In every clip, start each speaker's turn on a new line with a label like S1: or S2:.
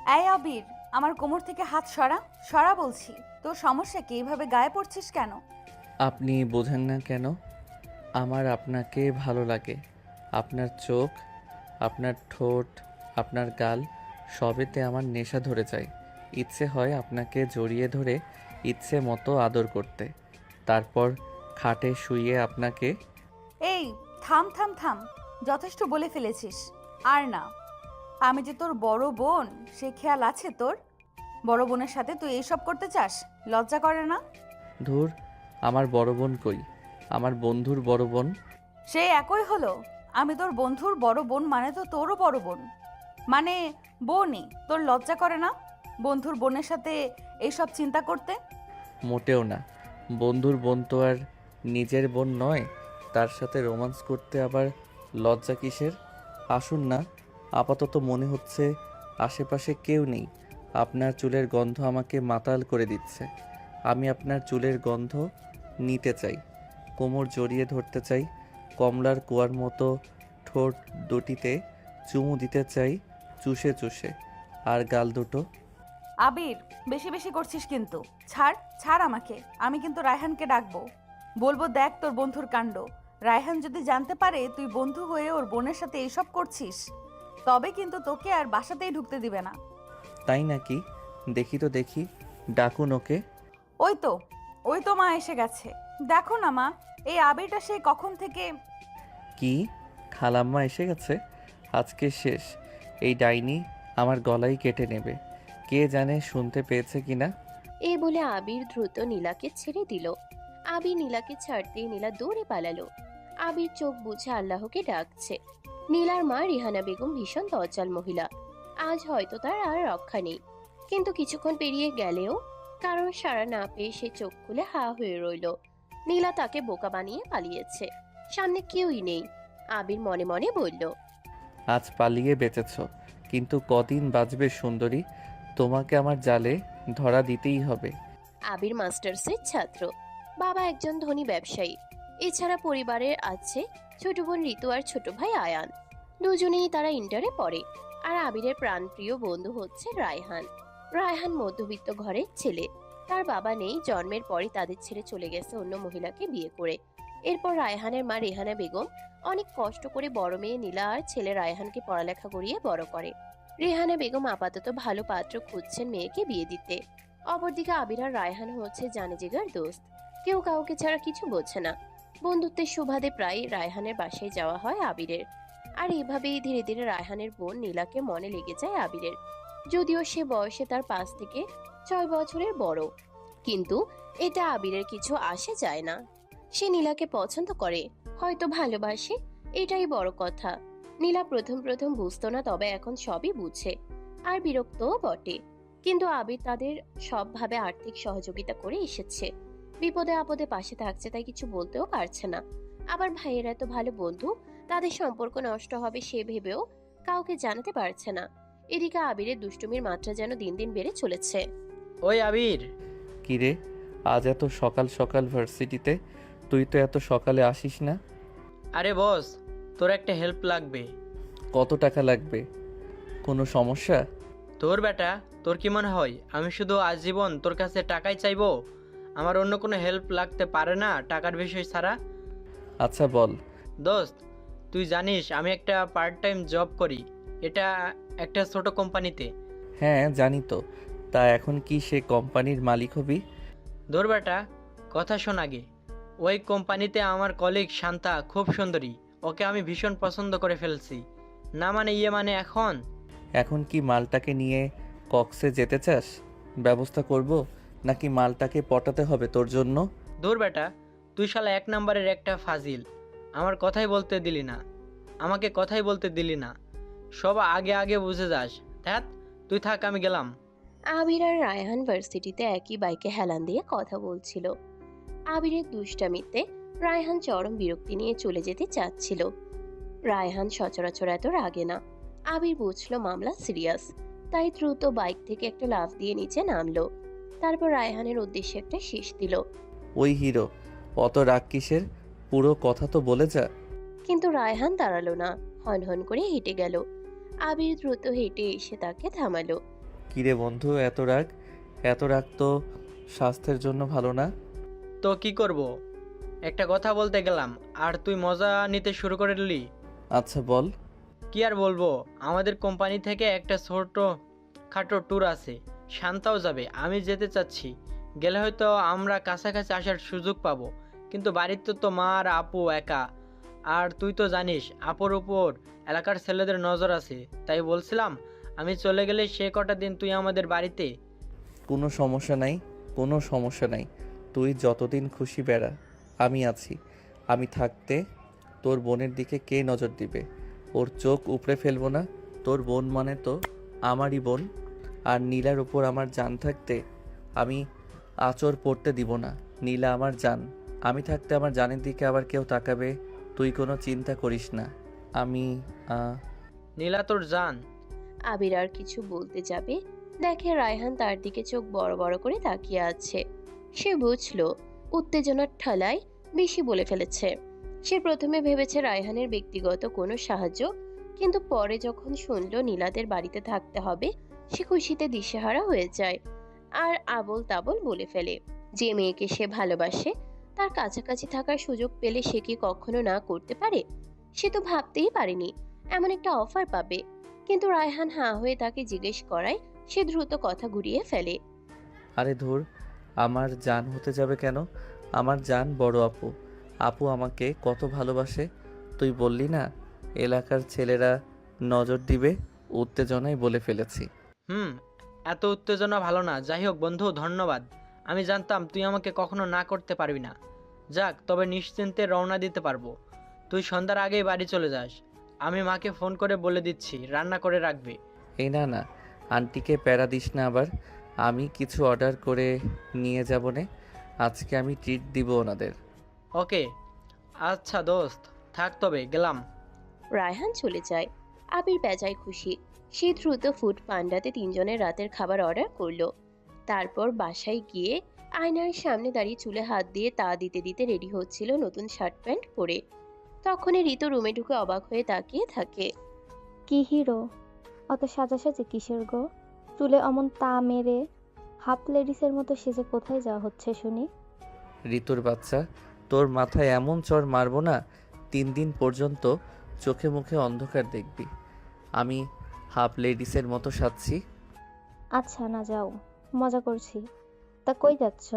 S1: এই আবির, আমার কোমর থেকে হাত সরা, সরা বলছি। তোর সমস্যা কি? এইভাবে গায়ে পড়ছিস কেন?
S2: আপনি বোঝেন না কেন? আমার আপনাকে ভালো লাগে। আপনার চোখ, আপনার ঠোঁট, আপনার গাল সবেতে আমার নেশা ধরে যায়। ইচ্ছে হয় আপনাকে জড়িয়ে ধরে ইচ্ছে মতো আদর করতে, তারপর খাটে শুইয়ে আপনাকে।
S1: এই, থাম থাম থাম, যথেষ্ট বলে ফেলেছিস। আর না। আমি যে তোর বড় বোন, সে খেয়াল আছে তোর? বড় বোনের সাথে তুই এইসব করতে চাস? লজ্জা করে না?
S2: ধুর, আমার বড় বোন কই? আমার বন্ধুর বড় বোন।
S1: সে একই হলো। আমি তোর বন্ধুর বড় বোন মানে তো তোরও বড় বোন, মানে বোনই। তোর লজ্জা করে না বন্ধুর বোনের সাথে এইসব চিন্তা করতে?
S2: মোটেও না। বন্ধুর বোন তো আর নিজের বোন নয়। তার সাথে রোমান্স করতে আবার লজ্জা কিসের? আসুন না। আপাতত মনে হচ্ছে আশেপাশে কেউ নেই। আপনার চুলের গন্ধ আমাকে মাতাল করে দিচ্ছে। আমি আপনার চুলের গন্ধ নিতে চাই, কোমর জড়িয়ে ধরতে চাই, কমলার কুয়ার মতো ঠোঁট দুটিতে চুমু দিতে চাই, চুষে চুষে। আর গাল দুটো।
S1: আবির, বেশি বেশি করছিস কিন্তু। ছাড়, ছাড় আমাকে। আমি কিন্তু রায়হানকে ডাকবো, বলবো দেখ তোর বন্ধুর কাণ্ড। রায়হান যদি জানতে পারে তুই বন্ধু হয়ে ওর বোনের সাথে এইসব করছিস, তবে কিন্তু তোকে আর বাসাতেই ঢুকতে দিবে না।
S2: তাই নাকি? দেখি তো দেখি, ডাকুন ওকে।
S1: ওই তো, ওই তো মা এসে গেছে। দেখো না মা, এই আবিরটা সেই কখন থেকে।
S2: কি? খালাম্মা এসে গেছে? আজকে শেষ। এই ডাইনি আমার গলাই কেটে নেবে। কে জানে শুনতে পেয়েছে কিনা।
S3: এই বলে আবির দ্রুত নীলাকে ছেড়ে দিল। আবির নীলাকে ছাড়তেই নীলা দৌড়ে পালালো। আবির চোখ বুঝে আল্লাহকে ডাকছে। নীলার মা রিহানা বেগম ভীষণ দজ্জাল মহিলা। আজ হয়তো তার আর রক্ষা নেই। কিন্তু কিছুক্ষণ পেরিয়ে গেলেও কারণ সাড়া না পেয়ে সে চোখ খুলে হা হয়ে রইল। নীলা তাকে বোকা বানিয়ে পালিয়েছে। সামনে কেউই নেই। আবির মনে মনে বলল,
S2: আজ পালিয়ে বেঁচেছ, কিন্তু কদিন বাঁচবে সুন্দরী? তোমাকে আমার জালে ধরা দিতেই হবে।
S3: আবির মাস্টার্সের ছাত্র। বাবা একজন ধনী ব্যবসায়ী। এছাড়া পরিবারের আছে ছোট বোন ঋতু আর ছোট ভাই আয়ান। দুজনেই তারা ইন্টারে পড়ে। আর আবিরের প্রাণপ্রিয় বন্ধু হচ্ছে রায়হান। রায়হান মধ্যবিত্ত ঘরের ছেলে। তার বাবা নেই, জন্মের পরই তাদের ছেড়ে চলে গেছে অন্য মহিলাকে বিয়ে করে। এরপর রায়হানের মা রেহানা বেগম অনেক কষ্ট করে বড় মেয়ে নীলা আর ছেলে রায়হানকে পড়ালেখা করিয়ে বড় করে। রেহানা বেগম আপাতত ভালো পাত্র খুঁজছেন মেয়েকে বিয়ে দিতে। অপরদিকে আবির আর রায়হান হচ্ছে জানে জিগার দোস্ত। কেউ কাউকে ছাড়া কিছু বোঝে না। বন্ধুত্বের সুবাদে প্রায় রায়হানের বাসায় যাওয়া হয় আবিরের। আর এভাবেই ধীরে ধীরে রায়হানের বোন নীলাকে মনে লেগে যায় আবিরের। যদিও সে বয়সে তার 5 থেকে 6 বছরের বড়, কিন্তু এটা আবিরের কিছু আসে যায় না। সে নীলাকে পছন্দ করে, হয়তো ভালোবাসে, এটাই বড় কথা। নীলা প্রথম প্রথম বুঝতো না, তবে এখন সবই বুঝে। আর বিরক্তও বটে। কিন্তু আবির তাদের সবভাবে আর্থিক সহযোগিতা করে এসেছে। বিপদে আপদে পাশে থাকছে, তাই কিছু বলতেও পারছে না। আবার ভাইয়ের এত ভালো বন্ধু, তাদের সম্পর্ক নষ্ট হবে সে ভেবেও কাউকে জানাতে পারছে না। এদিকে আবিরের দুষ্টুমির মাত্রা যেন দিন দিন বেড়ে চলেছে।
S4: ওই আবির,
S2: কিরে, আজ এত সকাল সকাল ভার্সিটিতে? তুই তো এত সকালে আসিস না।
S4: আরে বস, তোর একটা হেল্প লাগবে।
S2: কত টাকা লাগবে? কোনো সমস্যা?
S4: তোর বেটা, তোর কি মনে হয় আমি শুধু আজীবন তোর কাছে টাকাই চাইবো? আমার অন্য কোনো হেল্প লাগতে পারে না টাকার বিষয় ছাড়া।
S2: আচ্ছা বল।
S4: দোস্ত, তুই জানিস আমি একটা পার্ট টাইম জব করি। এটা একটা ছোট কোম্পানিতে।
S2: হ্যাঁ জানি তো। তা এখন কি সে কোম্পানির মালিক হবি?
S4: তোর বেটা, কথা শোন আগে। ওই কোম্পানিতে আমার কলিগ শান্তা খুব সুন্দরী। ওকে আমি ভীষণ পছন্দ করে ফেলছি। না মানে ইয়ে মানে এখন।
S2: এখন কি মালটাকে নিয়ে কক্সে যেতে চাস? ব্যবস্থা করব, নাকি মালটাকে পটাতে হবে তোর জন্য?
S4: দূর বেটা, তুই শালা 1 নম্বরের একটা ফাজিল। আমার কথাই বলতে দিলি না, আমাকে কথাই বলতে দিলি না। সব আগে আগে বুঝে যাস। ধ্যাত, তুই থাক, আমি গেলাম।
S3: আবির আর রায়হান ভার্সিটিতে একই বাইকে হেলান দিয়ে কথা বলছিল। আবিরের দুষ্টামিতে রায়হান চরম বিরক্তি নিয়ে চলে যেতে চাচ্ছিল। রায়হান সচরাচর এত রাগে না। আবির বুঝলো মামলা সিরিয়াস, তাই দ্রুত বাইক থেকে একটা লাফ দিয়ে নিচে নামলো। তারপর রায়হানের উদ্দেশ্যে একটা শীষ দিল।
S2: ওই হিরো, অত রাগ কিসের? পুরো কথা তো বলে যা।
S3: কিন্তু রায়হান দাঁড়ালো না, হন হন করে হেঁটে গেল। আবির দ্রুত হেঁটে এসে তাকে থামালো।
S2: কিরে বন্ধু, এত রাগ তো স্বাস্থ্যের জন্য ভালো না।
S4: তো কি করব? একটা কথা বলতে গেলাম আর তুই মজা নিতে শুরু করে দিলি।
S2: আচ্ছা বল।
S4: কি আর বলবো, আমাদের কোম্পানি থেকে একটা ছোট খাটো ট্যুর আছে। শান্তাও যাবে, আমি যেতে চাচ্ছি। গেলে হয়তো আমরা কাছাকাছি আসার সুযোগ পাবো। কিন্তু বাড়িতে তো মা আর আপু একা। আর তুই তো জানিস আপুর উপর এলাকার ছেলেদের নজর আছে। তাই বলছিলাম আমি চলে গেলে সে কটা দিন তুই আমাদের বাড়িতে।
S2: কোনো সমস্যা নাই, কোনো সমস্যা নাই। তুই যতদিন খুশি বেড়া, আমি আছি। আমি থাকতে তোর বোনের দিকে কে নজর দিবে? ওর চোখ উপড়ে ফেলবো না? তোর বোন মানে তো আমারই বোন। আর নীলার উপর আমার জান থাকতে আমি আঁচড় পড়তে দিব না। নীলা আমার জান। আমি থাকতে আমার জানের দিকে আবার কেউ তাকাবে? তুই কোনো চিন্তা করিস না। আমি
S4: নীলা তোর জান?
S3: আবির আর কিছু বলতে যাবে, দেখে রায়হান তার দিকে চোখ বড় বড় করে তাকিয়ে আছে। সে বুঝলো উত্তেজনার ঠেলায় বেশি বলে ফেলেছে। সে প্রথমে ভেবেছে রায়হানের ব্যক্তিগত কোনো সাহায্য, কিন্তু পরে যখন শুনলো নীলাদের বাড়িতে থাকতে হবে, সে খুশিতে দিশেহারা হয়ে যায় আর আবোল তাবোল বলে ফেলে। যে মেয়েকে সে ভালোবাসে তার কাছাকাছি থাকার সুযোগ পেলে সে কি কখনো না করতে পারে? সে তো ভাবতেই পারেনি এমন একটা অফার পাবে। কিন্তু রায়হান হাঁ হয়ে তাকে জিজ্ঞেস করায় সে দ্রুত কথা ঘুরিয়ে ফেলে।
S2: আরে ধুর, আমার জান হতে যাবে কেন? আমার জান বড় আপু। আপু আমাকে কত ভালোবাসে। তুই বললি না এলাকার ছেলেরা নজর দিবে? উত্তেজনায় বলে ফেলেছি।
S4: এত উত্তেজনা ভালো না। যাই হোক বন্ধু, ধন্যবাদ। আমি জানতাম তুই আমাকে কখনো না করতে পারবি না। যাক, তবে নিশ্চিন্তে রওনা দিতে পারবো। তুই সন্ধ্যার আগেই বাড়ি চলে যাস। আমি মাকে ফোন করে বলে দিচ্ছি রান্না করে রাখবে।
S2: এই না না, আন্টিকে প্যারা দিস না আবার। আমি কিছু অর্ডার করে নিয়ে যাব নে। আজকে আমি ট্রিট দিব ওনাদের।
S4: ওকে, আচ্ছা দোস্ত, থাক তবে গেলাম।
S3: রায়হান চলে যায়। আবির বেজায় খুশি। সে দ্রুত ফুড পান্ডাতে তিনজনের রাতের খাবার অর্ডার করলো। তারপর বাসায় গিয়ে আয়নার সামনে দাঁড়িয়ে চুলে হাত দিয়ে তা দিতে দিতে রেডি হচ্ছিল নতুন শার্ট প্যান্ট পরে। তখনই ঋতু রুমে ঢুকে অবাক হয়ে তাকিয়ে থাকে।
S5: কি হিরো, অত সাজাসাজি কিসের গো? চুলে অমন তা মেরে হাফ লেডিসের মতো সেজে কোথায় যাওয়া হচ্ছে শুনি?
S2: ঋতুর বাচ্চা, তোর মাথায় এমন চড় মারবো না 3 দিন পর্যন্ত চোখে মুখে অন্ধকার দেখবি। আমি হাফ লেডিসের মতো সাজছি।
S5: আচ্ছা না, যাও, মজা করছি। তা কই যাচ্ছ?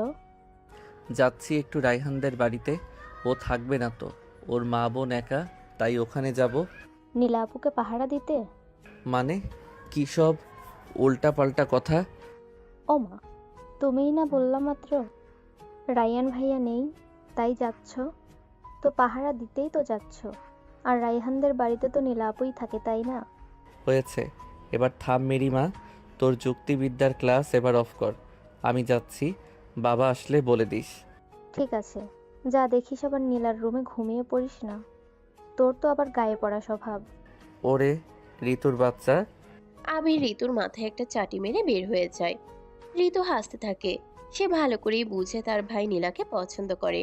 S2: যাচ্ছি একটু রায়হানদের বাড়িতে। ও থাকবে না তো, ওর মা বোন একা, তাই ওখানে যাব।
S5: নীলা আপুকে পাহারা দিতে?
S2: মানে কী সব উল্টাপাল্টা কথা?
S5: ও মা, তুমিই না বললাম মাত্র রায়ান ভাইয়া নেই তাই যাচ্ছ। তো পাহারা দিতেই তো যাচ্ছ। আর রায়হানদের বাড়িতে তো নীলা আপুই থাকে, তাই না?
S2: হয়েছে, এবার থাম মেরি মা। তোর যুক্তিবিদ্যার ক্লাস এবার অফ কর। আমি যাচ্ছি, বাবা আসলে বলে দিস।
S5: ঠিক আছে, যা, দেখিস আবার নীলার রুমে ঘুমিয়ে পড়িস না। তোর তো আবার গায়ে পড়া স্বভাব।
S2: ওরে ঋতুর বাচ্চা।
S3: আবির ঋতুর মাথায় একটা চাটি মেরে বের হয়ে যায়। ঋতু হাসতে থাকে। সে ভালো করেই বুঝে তার ভাই নীলাকে পছন্দ করে।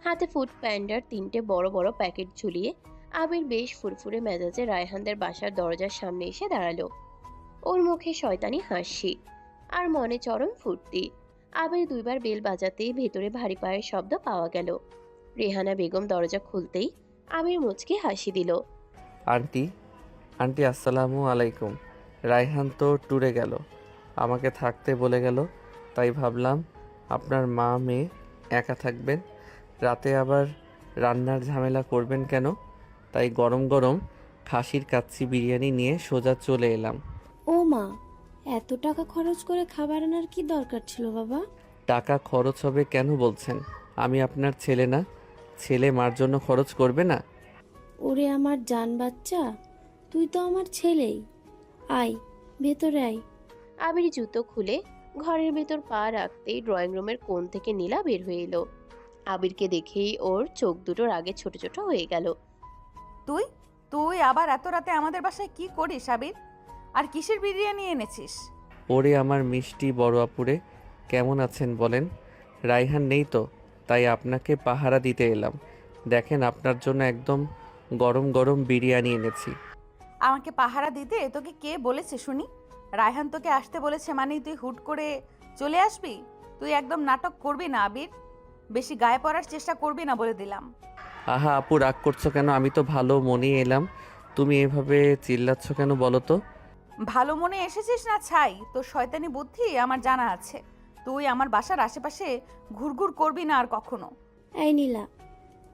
S3: হাতে ফুড প্যান্ডার 3টে বড় বড় প্যাকেট ঝুলিয়ে আবির বেশ ফুরফুরে মেজাজে রায়হানদের বাসার দরজার সামনে এসে দাঁড়ালো। ওর মুখে শয়তানি হাসি আর মনে চরম ফুর্তি। আবির 2বার বেল বাজাতেই ভেতরে ভারী পায়ের শব্দ পাওয়া গেল। রেহানা বেগম দরজা খুলতেই আবির মুচকি হাসি দিল।
S2: আন্টি, আন্টি আসসালামু আলাইকুম। রায়হান তো ট্যুরে গেল, আমাকে থাকতে বলে গেল। তাই ভাবলাম আপনার মা মেয়ে একা থাকবেন, রাতে আবার রান্নার ঝামেলা করবেন কেন। তাই গরম গরম খাসির কাচ্চি বিরিয়ানি নিয়ে সোজা চলে এলাম।
S6: ও মা, এত টাকা খরচ করে খাবার আনার কি দরকার ছিল বাবা?
S2: টাকা খরচ হবে কেন বলছেন? আমি আপনার ছেলে না? ছেলে মার জন্য খরচ করবে না?
S6: ওরে আমার জান বাচ্চা, তুই তো আমার ছেলেই। আয়, ভেতরে আয়।
S3: আবির জুতো খুলে ঘরের ভেতর পা রাখতেই ড্রয়িং রুমের কোণ থেকে নীলা বের হয়ে এলো। আবিরকে দেখেই ওর চোখ দুটো রাগে ছোট ছোট হয়ে গেল।
S1: তুই তুই আবার এত রাতে আমাদের বাসায় কি করিস আবির? আর কিসের বিরিয়ানি এনেছিস?
S2: ওরে আমার মিষ্টি বড় আপুরে, কেমন আছেন বলেন? রায়হান নেই তো, তাই আপনাকে পাহারা দিতে এলাম। দেখেন আপনার জন্য একদম গরম গরম বিরিয়ানি এনেছি।
S1: আমাকে পাহারা দিতে তোকে কে বলেছে শুনি? রায়হান তোকে আসতে বলেছে মানেই তুই হুট করে চলে আসবি? তুই একদম নাটক করবি না আবির, বেশি গায়ে পড়ার চেষ্টা করবি না বলে দিলাম।
S2: আহা আপু, রাগ করছো কেন? আমি তো ভালো মনেই এলাম। তুমি এভাবে চিল্লাচ্ছ কেন বলো তো?
S1: ভালো মনে এসেছিস না ছাই, তোর শয়তানি বুদ্ধি আমার জানা আছে। তুই আমার বাসার আশেপাশে ঘুরঘুর করবি না আর কখনো।
S6: এই নীলা,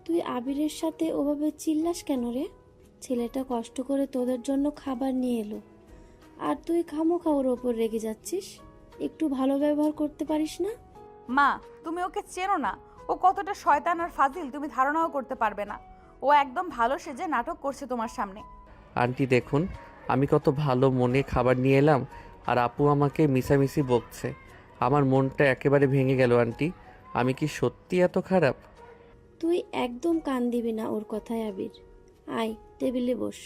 S6: তুই আবিরের সাথে ওভাবে চিল্লাস কেন রে? ছেলেটা কষ্ট করে তোদের জন্য খাবার নিয়ে এলো, আর তুই খামোখা ওর ওপর রেগে যাচ্ছিস। একটু ভালো ব্যবহার করতে পারিস না?
S1: মা, তুমি ওকে চেনো না, ও কতটা শয়তান আর ফাজিল তুমি ধারণাও করতে পারবে না। ও একদম ভালো সেজে নাটক করছে তোমার সামনে।
S2: আন্টি দেখুন, আমি কত ভালো মনে খাবার নিয়ে এলাম, আর আপু আমাকে মিছামিছি বকছে। আমার মনটা একেবারে ভেঙে গেল আন্টি। আমি কি সত্যি এত খারাপ?
S6: তুই একদম কান দিবি না ওর কথায় আবির। আয়, টেবিলে বস।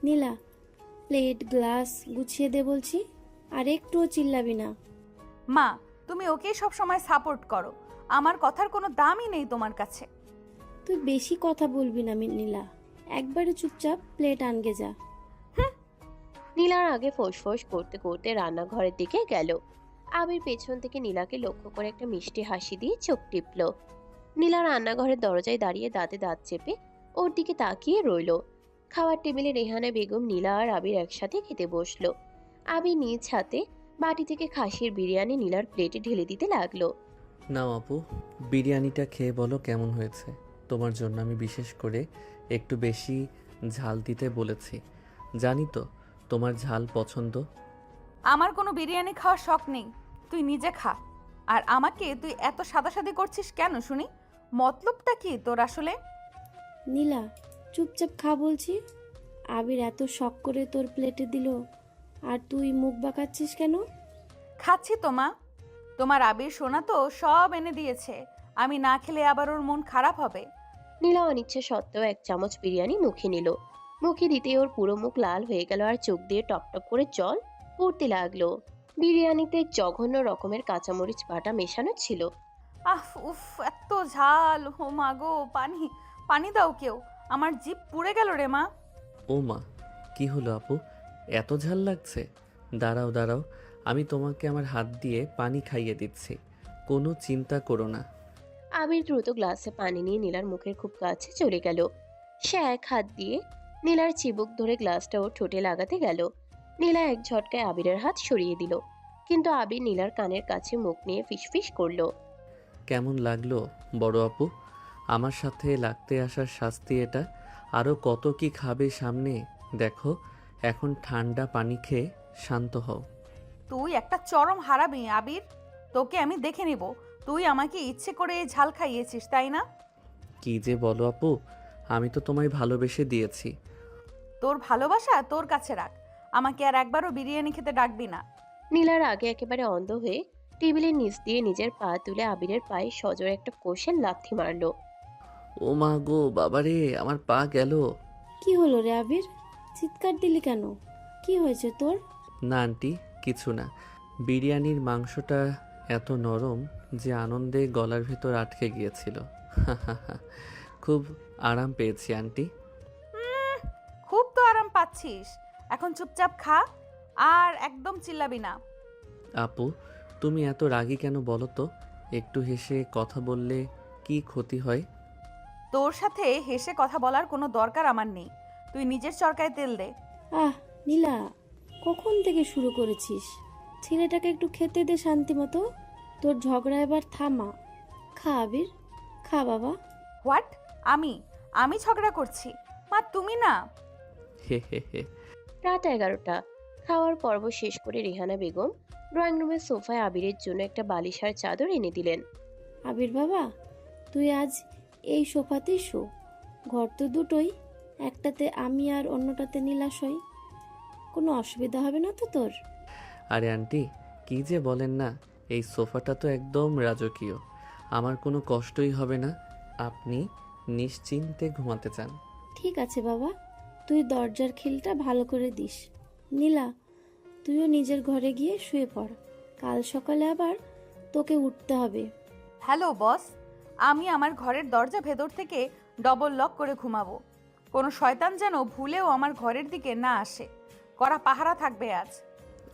S6: নীলা, প্লেট গ্লাস গুছিয়ে দে বলছি, আর একটুও চিল্লাবি না।
S1: মা, তুমি ওকেই সব সময় সাপোর্ট করো, আমার কথার কোনো দামই নেই তোমার কাছে।
S6: তুই বেশি কথা বলবি না নীলা, একবারে চুপচাপ প্লেট আনগে যা।
S3: নীলার আগে ফোঁস করতে করতে রান্নাঘরের দিকে গেল। আবির পেছন থেকে নীলাকে লক্ষ্য করে একটা মিষ্টি হাসি দিয়ে চোখ টিপল। নীলা রান্নাঘরের দরজায় দাঁড়িয়ে দাঁতে দাঁত চেপে ওর দিকে তাকিয়ে রইল। খাওয়ার টেবিলে রেহানা বেগম, নীলা আর আবির একসাথে খেতে বসলো। আবির নিজ হাতে বাটি থেকে খাসির বিরিয়ানি নীলার প্লেটে ঢেলে দিতে লাগলো।
S2: নাও আপু, বিরিয়ানিটা খেয়ে বলো কেমন হয়েছে। তোমার জন্য আমি বিশেষ করে একটু বেশি ঝাল দিতে বলেছি। জানি তো তোমার ঝাল পছন্দ।
S1: আমার কোনো বিরিয়ানি খাওয়ার শখ নেই, তুই নিজে খা। আর আমাকে তুই এত সাদাসাদি করছিস কেন শুনি? মতলবটা কি তোর আসলে?
S6: নীলা, চুপচাপ খা বলছি। আবির এত শখ করে তোর প্লেটে দিল, আর তুই মুখ বাঁকাচ্ছিস কেন?
S1: খাচ্ছি তো মা, তোমার আবির সোনা তো সব এনে দিয়েছে, আমি না খেলে আবার ওর মন খারাপ হবে।
S3: নীলা অনিচ্ছা সত্ত্বেও এক চামচ বিরিয়ানি মুখে নিল। মুখে দিতে ওর পুরো মুখ লাল হয়ে গেল আর চোখ দিয়ে টপটপ করে জল পড়তে লাগলো। বিরিয়ানিতে জঘন্য রকমের কাঁচামরিচ বাটা মেশানো ছিল।
S1: আহ উফ, এত ঝাল! ও মা গো, পানি পানি দাও কেউ, আমার জিভ পুড়ে গেল রে মা।
S2: ও মা, কি হলো আপু? এত ঝাল লাগছে? দাঁড়াও দাঁড়াও, আমি তোমাকে আমার হাত দিয়ে পানি খাইয়ে দিচ্ছি, কোনো চিন্তা করো না।
S3: আবির দ্রুত গ্লাসে পানি নিয়ে নীলার মুখের খুব কাছে চলে গেল। সে এক হাত দিয়ে নীলার চিবুক ধরে গ্লাসটা ওর ঠোঁটে লাগাতে গেল। নীলা এক ঝটকায় আবিরের হাত সরিয়ে দিল, কিন্তু আবির নীলার কানের কাছে মুখ নিয়ে ফিসফিস করলো।
S2: কেমন লাগলো বড় আপু? আমার সাথে লাগতে আসার শাস্তি এটা। আরও কত কি খাবে সামনে, দেখো। এখন ঠান্ডা পানি খেয়ে শান্ত হও।
S1: তুই একটা চরম হারামি আবির, তোকে আমি দেখে নিব। তুই আমাকে ইচ্ছে করে এই ঝাল খাইয়েছিস, তাই না?
S2: কি যে বলো আপু, আমি তো তোমায় ভালোবেসে দিয়েছি।
S1: তোর ভালোবাসা তোর কাছে রাখ, আমাকে আর একবারও বিরিয়ানি খেতে ডাকবি না।
S3: নীলার আগে একেবারে অন্ধ হয়ে টেবিলের নিচ দিয়ে নিজের পা তুলে আবিরের পায়ে সজোরে একটা কষে লাথি মারলো।
S2: ও মা গো, বাবারে, আমার পা গেল।
S6: কি হলো রে আবির, চিৎকার দিলি কেন? কি হয়েছে তোর?
S2: না আন্টি, কিছু না। বিরিয়ানির মাংসটা এত নরম যে আনন্দে গলার ভেতর আটকে গিয়েছিল। খুব আরাম পেয়েছি আন্টি।
S1: খুব তো আরাম পাচ্ছিস, এখন চুপচাপ খা আর একদম চিল্লাবি না।
S2: আপু, তুমি এত রাগী কেন বলো তো? একটু হেসে কথা বললে কি ক্ষতি হয়?
S1: তোর সাথে হেসে কথা বলার কোনো দরকার আমার নেই, তুই নিজের চরকায় তেল দে।
S6: আহ নীলা, কখন থেকে শুরু করেছিস? ছেলেটাকে একটু খেতে দে শান্তি মতো। তোর ঝগড়া এবার থামা। খা আবির, খা বাবা।
S1: হোয়াট? আমি ঝগড়া করছি? মা তুমি না।
S2: হে হে হে।
S3: রাত 11টা। খাওয়ার পর্ব শেষ করে রেহানা বেগম ড্রয়িং রুমের সোফায় আবিরের জন্য একটা বালিশার চাদর এনে দিলেন।
S6: আবির বাবা, তুই আজ এই সোফাতেই শো। ঘর তো দুটোই, একটাতে আমি আর অন্যটাতে নীলা শোই। কোনো অসুবিধা হবে না তো তোর?
S2: আরে আন্টি, কি যে বলেন না, এই সোফাটা তো একদম রাজকীয়। আমার কোনো কষ্টই হবে না। আপনি নিশ্চিন্তে ঘুমাতে চান?
S6: ঠিক আছে বাবা, তুই দরজার খিলটা ভালো করে দিস। নীলা, তুইও নিজের ঘরে গিয়ে শুয়ে পড়, কাল সকালে আবার তোকে উঠতে হবে।
S1: হ্যালো বস, আমি আমার ঘরের দরজা ভেতর থেকে ডবল লক করে ঘুমাবো। কোনো শয়তান যেন ভুলেও আমার ঘরের দিকে না আসে, কড়া পাহারা থাকবে আজ।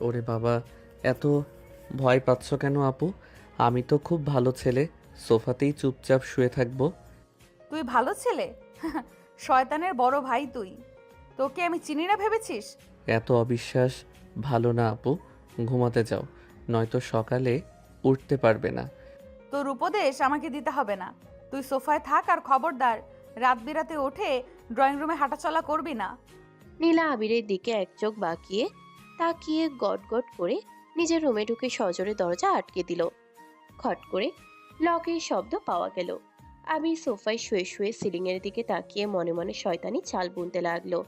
S2: ওরে বাবা, এত ভয় পাচ্ছ কেন আপু? আমি তো খুব ভালো ছেলে, সোফাতেই চুপচাপ শুয়ে থাকবো।
S1: তুই ভালো ছেলে? শয়তানের বড় ভাই তুই। তোকে আমি চিনি না ভেবেছিস?
S2: এত অবিশ্বাস ভালো না আপু, ঘুমাতে যাও, নয়তো সকালে উঠতে পারবে না।
S1: তোর উপদেশ আমাকে দিতে হবে না। তুই সোফায় থাক, আর খবরদার রাত বিরাতে উঠে ড্রয়িং রুমে হাঁটাচলা করবি না।
S3: নীলা আবিরের দিকে এক চোখ বাঁকিয়ে তাকিয়ে গট করে নিজের রুমে ঢুকে সজোরে দরজা আটকে দিল। খট করে লকের শব্দ পাওয়া গেল। আবির সোফায় শুয়ে শুয়ে সিলিংয়ের দিকে তাকিয়ে মনে মনে শয়তানি চাল বুনতে লাগলো।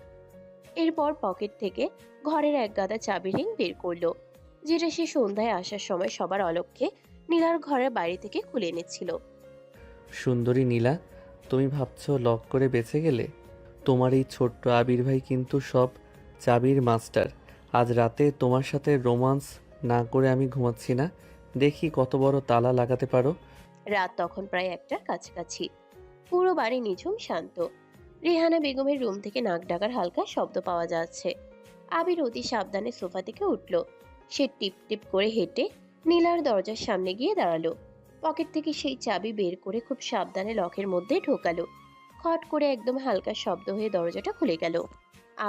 S3: এরপর পকেট থেকে ঘরের এক গাদা চাবি রিং বের করলো, যেটা সে সন্ধ্যায় আসার সময় সবার অলক্ষ্যে নীলার ঘরের বাইরে থেকে খুলে এনেছিল।
S2: সুন্দরী নীলা, তুমি ভাবছো লক করে বেঁচে গেলে? তোমার এই ছোট্ট আবির ভাই কিন্তু সব চাবির মাস্টার। আজ রাতে তোমার সাথে রোমান্স না করে আমি ঘুমাচ্ছি না। দেখি কত বড় তালা লাগাতে পারো।
S3: রাত তখন প্রায় 1টার কাছাকাছি। পুরো বাড়ি নিঝুম শান্ত। রেহানা বেগমের রুম থেকে নাক ডাকার হালকা শব্দ পাওয়া যাচ্ছে। আবির অতি সাবধানে সোফা থেকে উঠল। সে টিপ টিপ করে হেঁটে নীলার দরজার সামনে গিয়ে দাঁড়ালো। পকেট থেকে সেই চাবি বের করে খুব সাবধানে লকের মধ্যে ঢোকালো। খট করে একদম হালকা শব্দ হয়ে দরজাটা খুলে গেল।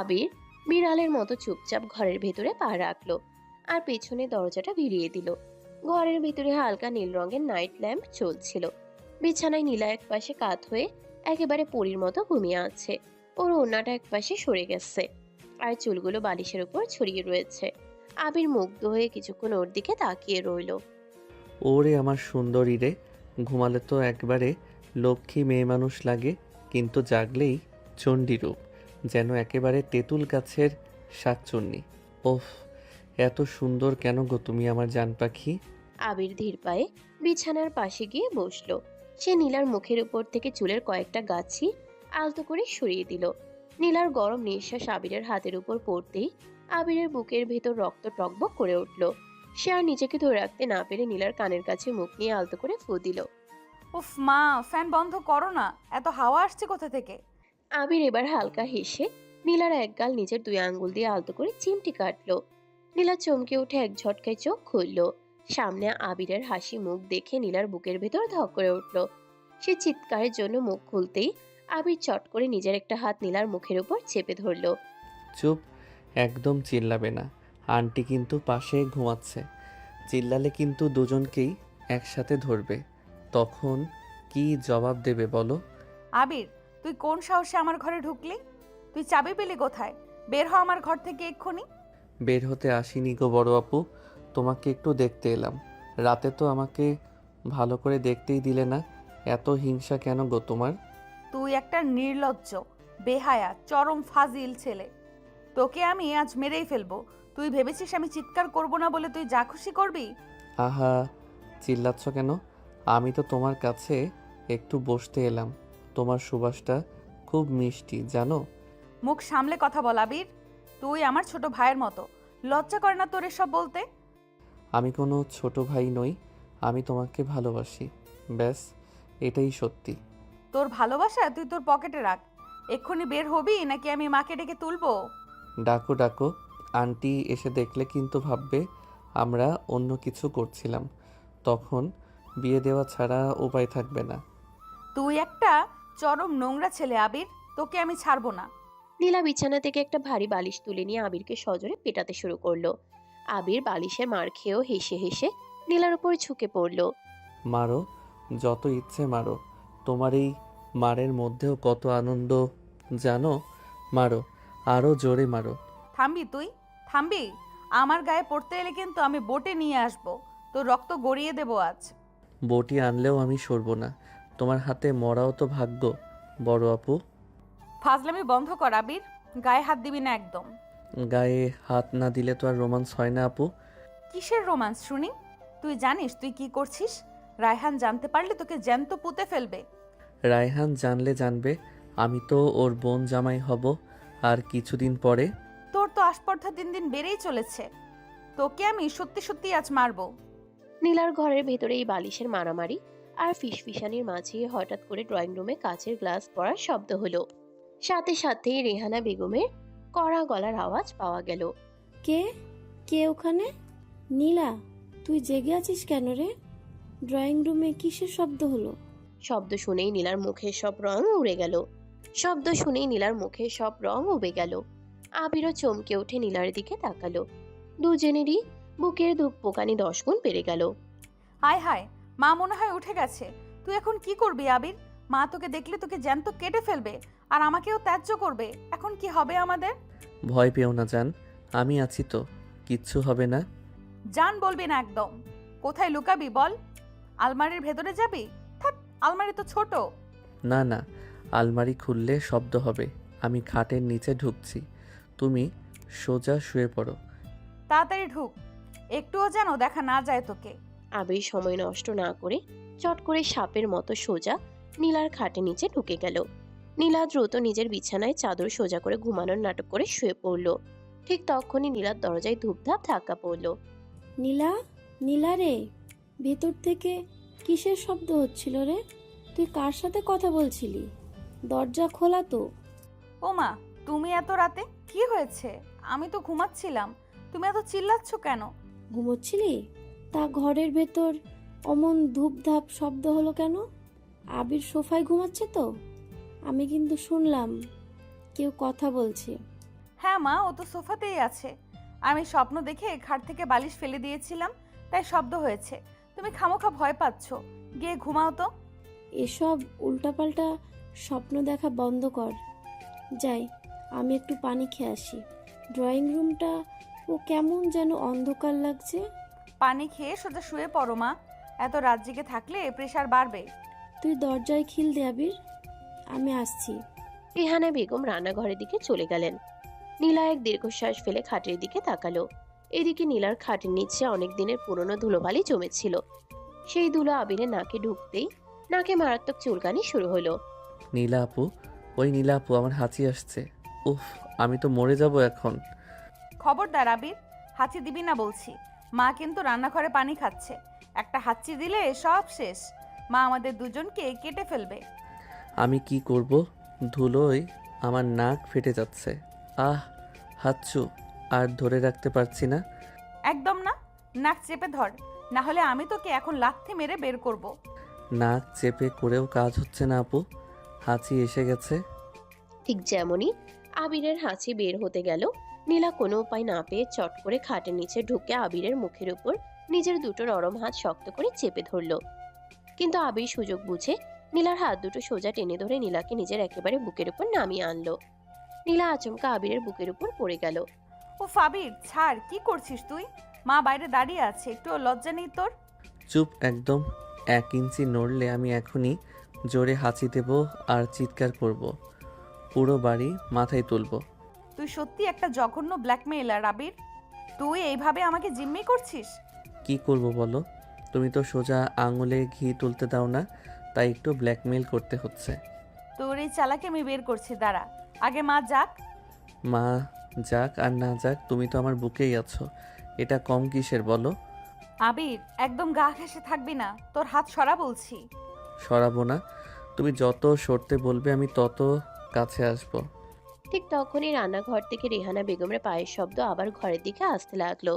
S3: আবির বিড়ালের মতো চুপচাপ ঘরের ভেতরে পা রাখলো আর পেছনে দরজাটা ভিড়িয়ে দিল। ঘরের ভিতরে হালকা নীল রঙের নাইট ল্যাম্প চলছিল। বিছানায় নীলা একপাশে কাত হয়ে একেবারে পরীর মতো ঘুমিয়ে আছে। ওর ওড়নাটা একপাশে সরে গেছে আর চুলগুলো বালিশের উপর ছড়িয়ে রয়েছে। আবির মুগ্ধ হয়ে কিছুক্ষণ ওর দিকে তাকিয়ে রইল।
S2: ওরে আমার সুন্দরী রে, ঘুমালে তো একবারে লক্ষ্মী মেয়ে মানুষ লাগে, কিন্তু জাগলেই চণ্ডী রূপ, যেন একেবারে তেঁতুল গাছের শাকচুন্নি। ওফ, এত সুন্দর কেন গো তুমি আমার জান পাখি?
S3: আবির ধীর পায়ে বিছানার পাশে গিয়ে বসলো। সে নীলার মুখের উপর থেকে চুলের কয়েকটা গাছি আলতো করে সরিয়ে দিল। নীলার গরম নিঃশ্বাস আবিরের হাতের উপর পড়তেই আবিরের বুকের ভেতর রক্ত টকবক করে উঠল। সে আর নিজেকে ধরে রাখতে না পেরে নীলার কানের কাছে মুখ নিয়ে আলতো করে ফু দিল।
S1: উফ মা, ফ্যান বন্ধ করো না, এত হাওয়া আসছে কোথা থেকে?
S3: আবির এবার হালকা হেসে নীলার এক গাল নিজের 2 আঙ্গুল দিয়ে আলতো করে চিমটি কাটলো। নীলা চমকে উঠে এক ঝটকায় চোখ খুলল। সামনে আবিরের হাসি মুখ দেখে নীলার বুকের ভেতর ধক করে উঠল। সে চিৎকারের জন্য মুখ খুলতেই আবির চট করে নিজের একটা হাত নীলার মুখের উপর চেপে ধরলো।
S2: চুপ, একদম চিল্লাবে না, আন্টি কিন্তু পাশে ঘুমাচ্ছে। চিল্লালে কিন্তু দুজনকেই একসাথে ধরবে, তখন কি জবাব দেবে বলো?
S1: আবির, তুই কোন সাহসে আমার ঘরে ঢুকলি? তুই চাবি পেলি কোথায়? বের হ আমার ঘর থেকে এক্ষুনি।
S2: বের হতে আসিনি গো বড় আপু, তোমাকে একটু দেখতে এলাম। রাতে তো আমাকে ভালো করে দেখতেই দিলে না, এত হিংসা কেন গো তোমার?
S1: তুই একটা নির্লজ্জ, বেহায়া, চরম ফাজিল ছেলে। তোকে আমি আজ মেরেই ফেলবো। তুই ভেবেছিস আমি চিৎকার করব না বলে তুই যা খুশি করবি?
S2: আহা, চিল্লাচ্ছ কেন? আমি তো তোমার কাছে একটু বসতে এলাম। তোমার সুবাসটা খুব মিষ্টি জানো।
S1: মুখ সামলে কথা বল আবির। তুই আমার ছোট ভাইয়ের মতো। লজ্জা করে না তোর এসব বলতে?
S2: আমি কোনো ছোট ভাই নই, আমি তোমাকে ভালোবাসি, ব্যাস এটাই সত্যি।
S1: তোর ভালোবাসা তুই তোর পকেটে রাখ। এক্ষুনি বের হবি নাকি আমি মাকে ডেকে তুলবো?
S2: ডাকো ডাকো, আন্টি এসে দেখলে কিন্তু ভাববে আমরা অন্য কিছু করছিলাম, তখন বিয়ে দেওয়া ছাড়া উপায় থাকবে না।
S1: তুই একটা চরম নোংরা ছেলে আবির, তোকে আমি ছাড়বো না।
S3: নীলা বিছানা থেকে একটা ভারী বালিশ তুলে নিয়ে আবিরকে সজোরে পেটাতে শুরু করলো। আবির বালিশে মার খেয়েও হেসে হেসে নীলার উপর ঝুঁকে পড়ল।
S2: মারো, যত ইচ্ছে মারো, তোমার এই মারের মধ্যেও কত আনন্দ জানো। মারো, আরও জোরে মারো।
S1: থামবি তুই? থামবি? আমার গায়ে পড়তে এলে কিন্তু আমি বোটে নিয়ে আসবো। তোর রক্ত গড়িয়ে দেবো আজ।
S2: বটি আনলেও আমি সরব না, তোমার হাতে মরাও তো ভাগ্য বড় আপু।
S1: ফাজলামি বন্ধ কর আবির, গায়ে হাত দিবি না একদম।
S2: গায়ে হাত না দিলে তো আর রোমান্স হয় না আপু।
S1: কিসের রোমান্স শুনি? তুই জানিস তুই কি করছিস? রায়হান জানতে পারলে তোকে জ্যান্ত পুঁতে ফেলবে।
S2: রায়হান জানলে জানবে, আমি তো ওর বোন জামাই হব আর কিছুদিন পরে।
S1: তোর তো আস্পর্ধা দিন দিন বেড়েই চলেছে। তোকে আমি সত্যি সত্যি আজ মারবো।
S3: নীলার ঘরের ভেতরে এই বালিশের মারামারি আর ফিসফিসানির মাঝে হঠাৎ করে ড্রয়িং রুমে কাচের গ্লাস পড়ার শব্দ হলো। সাথে সাথেই রেহানা বেগমের কড়া গলার আওয়াজ পাওয়া গেল।
S6: কে? কে ওখানে? নীলা, তুই জেগে আছিস কেন রে? ড্রয়িং রুমে কিসের শব্দ হলো?
S3: শব্দ শুনেই নীলার মুখের সব রং উড়ে গেল। শব্দ শুনেই নীলার মুখের সব রং উবে গেল। আবিরও চমকে উঠে নীলার দিকে তাকালো। দুজনেরই বুকের ধুক পোকানি 10 গুণ বেড়ে গেল।
S1: হায় হায়, মা মনে হয় উঠে গেছে। তুই এখন কি করবি আবির? মা তোকে দেখলে তোকে জ্যান্ত কেটে ফেলবে, আর আমাকেও ত্যায্য করবে। এখন কি হবে আমাদের?
S2: ভয় পেও না জান, আমি আছি তো, কিচ্ছু হবে না।
S1: জান বলবি না একদম। কোথায় লুকাবি বল? আলমারির ভেতরে যাবি? থাক, আলমারি তো ছোট।
S2: না না, আলমারি খুললে শব্দ হবে। আমি খাটের নিচে ঢুকছি, তুমি সোজা শুয়ে পড়ো।
S1: তাড়াতাড়ি ঢুক, একটুও যেন দেখা না যায় তোকে।
S3: আবির সময় নষ্ট না করে চট করে সাপের মতো সোজা নীলার খাটের নিচে ঢুকে গেল। নীলা দ্রুত নিজের বিছানায় চাদর সোজা করে ঘুমানোর নাটক করে শুয়ে পড়ল। ঠিক তখনই নীলার দরজায় ধূপধাপ ধাক্কা পড়ল।
S6: নীলা, নীলা রে, ভেতর থেকে কিসের শব্দ হচ্ছিল রে? তুই কার সাথে কথা বলছিলি? দরজা খোলা তো।
S1: ও মা, তুমি এত রাতে? কি হয়েছে? আমি তো ঘুমাচ্ছিলাম, তুমি এত চিল্লাচ্ছ কেন?
S6: ঘুমোচ্ছিলি? তা ঘরের ভেতর অমন ধূপধাপ শব্দ হলো কেন? আবির সোফায় ঘুমাচ্ছে তো, আমি কিন্তু শুনলাম কেউ কথা বলছে।
S1: হ্যাঁ মা, ও তো সোফাতেই আছে। আমি স্বপ্ন দেখে খাট থেকে বালিশ ফেলে দিয়েছিলাম, তাই শব্দ হয়েছে। তুমি খামোখা ভয় পাচ্ছ, গিয়ে ঘুমাও তো।
S6: এসব উল্টাপাল্টা স্বপ্ন দেখা বন্ধ কর। যাই, আমি একটু পানি খেয়ে আসি। ড্রয়িং রুমটা ও কেমন যেন অন্ধকার লাগছে।
S1: পানি খেয়ে সোজা শুয়ে পড়ো মা, এত রাত জেগে থাকলে প্রেশার বাড়বে।
S6: তুই দরজায় খিল দে আবির, আমি আসছি।
S3: রেহানা বেগম রান্নাঘরের দিকে চলে গেলেন। নীলা এক দীর্ঘশ্বাস ফেলে খাটের দিকে তাকালো। এদিকে নীলার খাটের নিচে অনেক দিনের পুরনো ধুলোবালি জমেছিল। সেই ধুলো আবিরের নাকে ঢুকতেই নাকে মারাত্মক চুলকানি শুরু হলো।
S2: নীলা আপু, ওই নীলা আপু, আমার হাঁচি আসছে। উফ, আমি তো মরে যাব এখন।
S1: খবরদার আবির, হাঁচি দিবি না বলছি। মা কিন্তু রান্নাঘরে পানি খাচ্ছে, একটা হাঁচি দিলে সব শেষ। মা আমাদের দুজনকে কেটে ফেলবে।
S2: আমি কি করব? ধুলোয় আমার নাক ফেটে যাচ্ছে। আহ, হাঁচু আর ধরে রাখতে পারছি না।
S1: একদম না, নাক চেপে ধর, না হলে আমি তোকে এখন লাথি মেরে বের করব।
S2: নাক চেপে করেও কাজ হচ্ছে না আপু, হাঁচি এসে গেছে।
S3: ঠিক যেমনই আবিরের হাঁচি বের হতে গেল, নীলা কোনো উপায় না পেয়ে চট করে খাটের নিচে ঢুকে আবিরের মুখের উপর নিজের দুটো নরম হাত শক্ত করে চেপে ধরল। কিন্তু আবির সুযোগ বুঝে নীলার হাত দুটো সোজা টেনে ধরে নীলাকে নিজের একেবারে বুকের উপর নামিয়ে আনলো। নীলা আচমকা আবিরের বুকের উপর পড়ে গেল।
S1: ও ফাবির, ছাড়, কি করছিস তুই? মা বাইরে দাঁড়িয়ে আছে, একটু লজ্জা নেই তোর?
S2: চুপ একদম। 1 ইঞ্চি নড়লে আমি এখনই জোরে হাঁচি দেব আর চিৎকার করব, পুরো বাড়ি মাথায় তুলব।
S1: তুই সত্যি একটা জঘন্য ব্ল্যাকমেইলার আবির। তুই এইভাবে আমাকে জিম্মি করছিস?
S2: কি করব বলো? তুমি তো সোজা আঙুলে ঘি তুলতে দাও না, তাই একটু ব্ল্যাকমেল করতে হচ্ছে।
S1: তোর এই চালাকি আমি বের করছি, দাঁড়া। আগে মা যাক।
S2: মা যাক আর না যাক, তুমি তো আমার বুকেই আছো, এটা কম কিসের বলো?
S1: আবির, একদম গা ঘেঁষে থাকবি না, তোর হাত সরা বলছি।
S2: সরাবো না, তুমি যত সরতে বলবে আমি তত কাছে আসব।
S3: ঠিক তখনই রান্নাঘর থেকে রেহানা বেগমের পায়ের শব্দ আবার ঘরের দিকে আসতে লাগলো।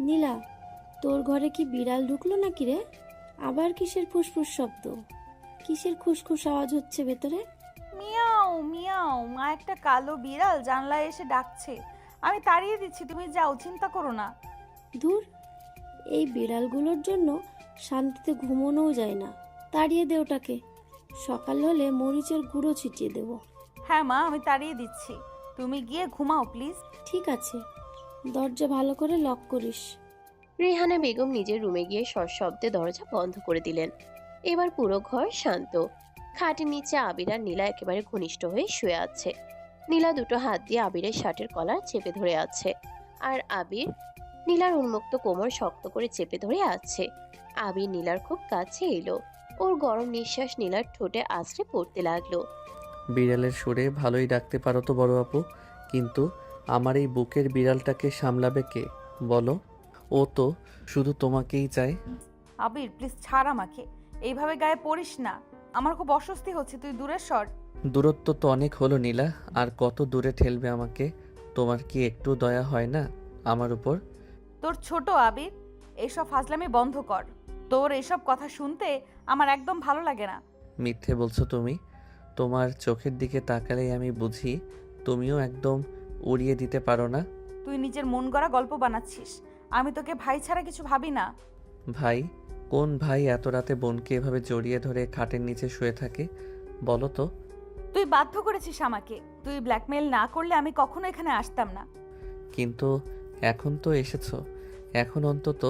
S6: নীলা, তোর ঘরে কি বিড়াল ঢুকলো নাকি রে? আবার কিসের ফুসফুস শব্দ? কিসের খুসখুস আওয়াজ হচ্ছে ভেতরে?
S1: মিয়াও মিয়াও, মা একটা কালো বিড়াল জানলায় এসে ডাকছে। আমি তাড়িয়ে দিচ্ছি, তুমি যাও, চিন্তা করো না।
S6: ধুর, এই বিড়ালগুলোর জন্য শান্তিতে ঘুমোনোও যায় না। তাড়িয়ে দে ওটাকে, সকাল হলে মরিচের গুঁড়ো ছিটিয়ে দেব।
S1: হ্যাঁ মা, আমি তাড়িয়ে দিচ্ছি, তুমি গিয়ে ঘুমাও প্লিজ।
S6: ঠিক আছে, দরজা ভালো করে লক করিস।
S3: রেহানা বেগম নিজের রুমে গিয়ে সশব্দে দরজা বন্ধ করে দিলেন। এবার পুরো ঘর শান্ত। খাটের নিচে আবির আর নীলা একেবারে ঘনিষ্ঠ হয়ে শুয়ে আছে। নীলা দুটো হাত দিয়ে আবিরের শার্টের কলার চেপে ধরে আছে, আর আবির নীলার উন্মুক্ত কোমর শক্ত করে চেপে ধরে আছে। আবির নীলার খুব কাছে এলো। ওর গরম নিঃশ্বাস নীলার ঠোঁটে আছড়ে পড়তে লাগলো।
S2: বিড়ালের সুরে ভালোই ডাকতে পারো তো বড় আপু, কিন্তু আমার এই বুকের বিড়ালটাকে সামলাবে কে বলো? ও তো শুধু তোমাকেই চায়।
S1: আবির প্লিজ ছাড় আমাকে, এইভাবে গায়ে পড়িস না, আমার খুব অস্বস্তি হচ্ছে, তুই দূরে সর।
S2: দূরত্ব তো অনেক হলো নীলা, আর কত দূরে ঠেলবে আমাকে? তোমার কি একটু দয়া হয় না আমার উপর?
S1: তোর ছোট আবির, এইসব ফাজলামি বন্ধ কর। তোর এসব কথা শুনতে আমার একদম ভালো লাগে না।
S2: মিথ্যে বলছো তুমি। তোমার চোখের দিকে তাকালেই আমি বুঝি তুমিও একদম উড়িয়ে দিতে পারো না।
S1: তুই নিজের মন গড়া গল্প বানাচ্ছিস। আমি তোকে ভাই ছাড়া কিছু ভাবি না।
S2: ভাই? কোন ভাই এত রাতে বোনকে এভাবে জড়িয়ে ধরে খাটের নিচে শুয়ে থাকে বলো তো?
S1: তুই বাধ্য করেছিস আমাকে। তুই ব্ল্যাকমেল না করলে আমি কখনো এখানে আসতাম না।
S2: কিন্তু এখন তো এসেছো, এখন অন্তত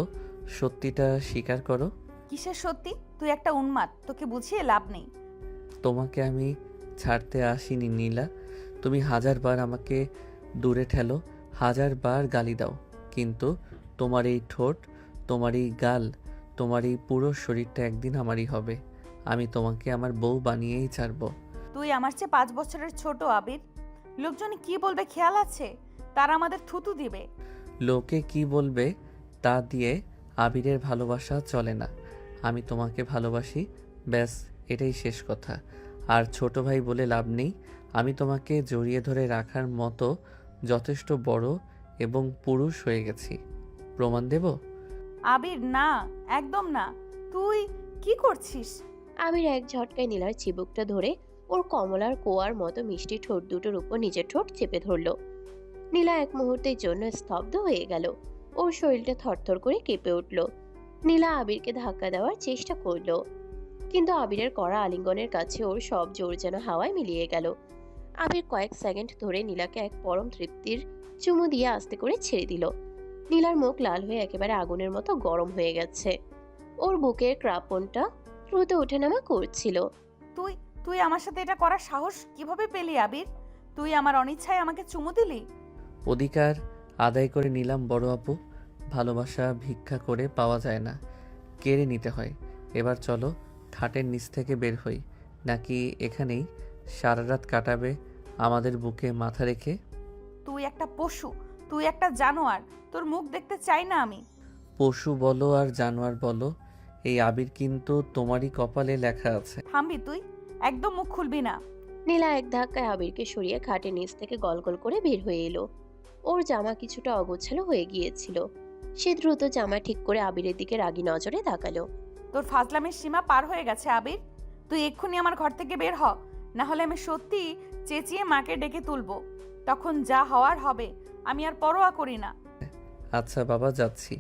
S2: সত্যিটা স্বীকার করো।
S1: কিসের সত্যি? তুই একটা উন্মাদ, তোকে বুঝিয়ে লাভ নেই।
S2: তোমাকে আমি ছাড়তে আসিনি নীলা। তুমি হাজারবার আমাকে দূরে ঠেলো, হাজারবার গালি দাও, কিন্তু তোমার এই ঠোঁট, তোমার এই গাল, তোমার এই পুরো শরীরটা একদিন আমারই হবে। আমি তোমাকে আমার বউ বানিয়েই ছাড়বো।
S1: তুই আমার চেয়ে 5 বছরের ছোট আবির। লোকজন কি বলবে খেয়াল আছে? তারা আমাদের থুতু দিবে।
S2: লোকে কি বলবে তা দিয়ে আবিরের ভালোবাসা চলে না। আমি তোমাকে ভালোবাসি, ব্যাস, এটাই শেষ কথা। আর ছোট ভাই বলে লাভ নেই। আমি তোমাকে জড়িয়ে ধরে রাখার মতো যথেষ্ট বড় এবং পুরুষ হয়ে গেছি। প্রমাণ দেব?
S1: আবির না, একদম না। তুই কি করছিস?
S3: আবির এক ঝটকায় নীলার চিবুকটা ধরে ওর কমলার কোয়ার মতো মিষ্টি ঠোঁট দুটোর উপর নিজের ঠোঁট চেপে ধরল। নীলা এক মুহূর্তের জন্য স্তব্ধ হয়ে গেল। ওর শরীরটা থরথর করে কেঁপে উঠল। নীলা আবিরকে ধাক্কা দেওয়ার চেষ্টা করলো, কিন্তু আবিরের কড়া আলিঙ্গনের কাছে ওর সব জোর যেন হাওয়ায় মিলিয়ে গেল। আবির কয়েক সেকেন্ড ধরে নীলাকে এক পরম তৃপ্তির চুমু দিয়ে আস্তে করে ছেড়ে দিল। নীলার মুখ লাল হয়ে একেবারে আগুনের মতো গরম হয়ে গেছে। ওর বুকের ক্রাপনটা দ্রুত ওঠানামা করছিল।
S1: তুই তুই আমার সাথে এটা করার সাহস কিভাবে পেলি আবির? তুই আমার অনিচ্ছায় আমাকে চুমু দিলি।
S2: অধিকার আদায় করে নিলাম বড় আপু। ভালোবাসা ভিক্ষা করে পাওয়া যায় না, কেড়ে নিতে হয়। এবার চলো খাটের নিচ থেকে বের হই, নাকি এখানেই সারা রাত কাটাবে আমাদের বুকে মাথা রেখে?
S1: তুই একটা পশু, তুই একটা জানোয়ার। তোর মুখ দেখতে চাই না আমি।
S2: পশু বলো আর জানোয়ার বলো, এই আবির কিন্তু তোমারই কপালে লেখা আছে।
S1: থামবি তুই? একদম মুখ খুলবি না।
S3: নীলা এক ধাক্কায় আবিরকে সরিয়ে খাটের নিচ থেকে গলগল করে বের হয়ে এলো। ওর জামা কিছুটা অগোছালো হয়ে গিয়েছিল। সে দ্রুত জামা ঠিক করে আবিরের দিকে রাগী নজরে তাকালো।
S1: তোর ফাজলামের সীমা পার হয়ে গেছে আবির। তুই এক্ষুনি আমার ঘর থেকে বের হ, না হলে আমি সত্যি চেঁচিয়ে মাকে ডেকে তুলবো। তখন যা হওয়ার হবে। আমি আর পরোয়া করি না।
S2: আচ্ছা বাবা, যাচ্ছি।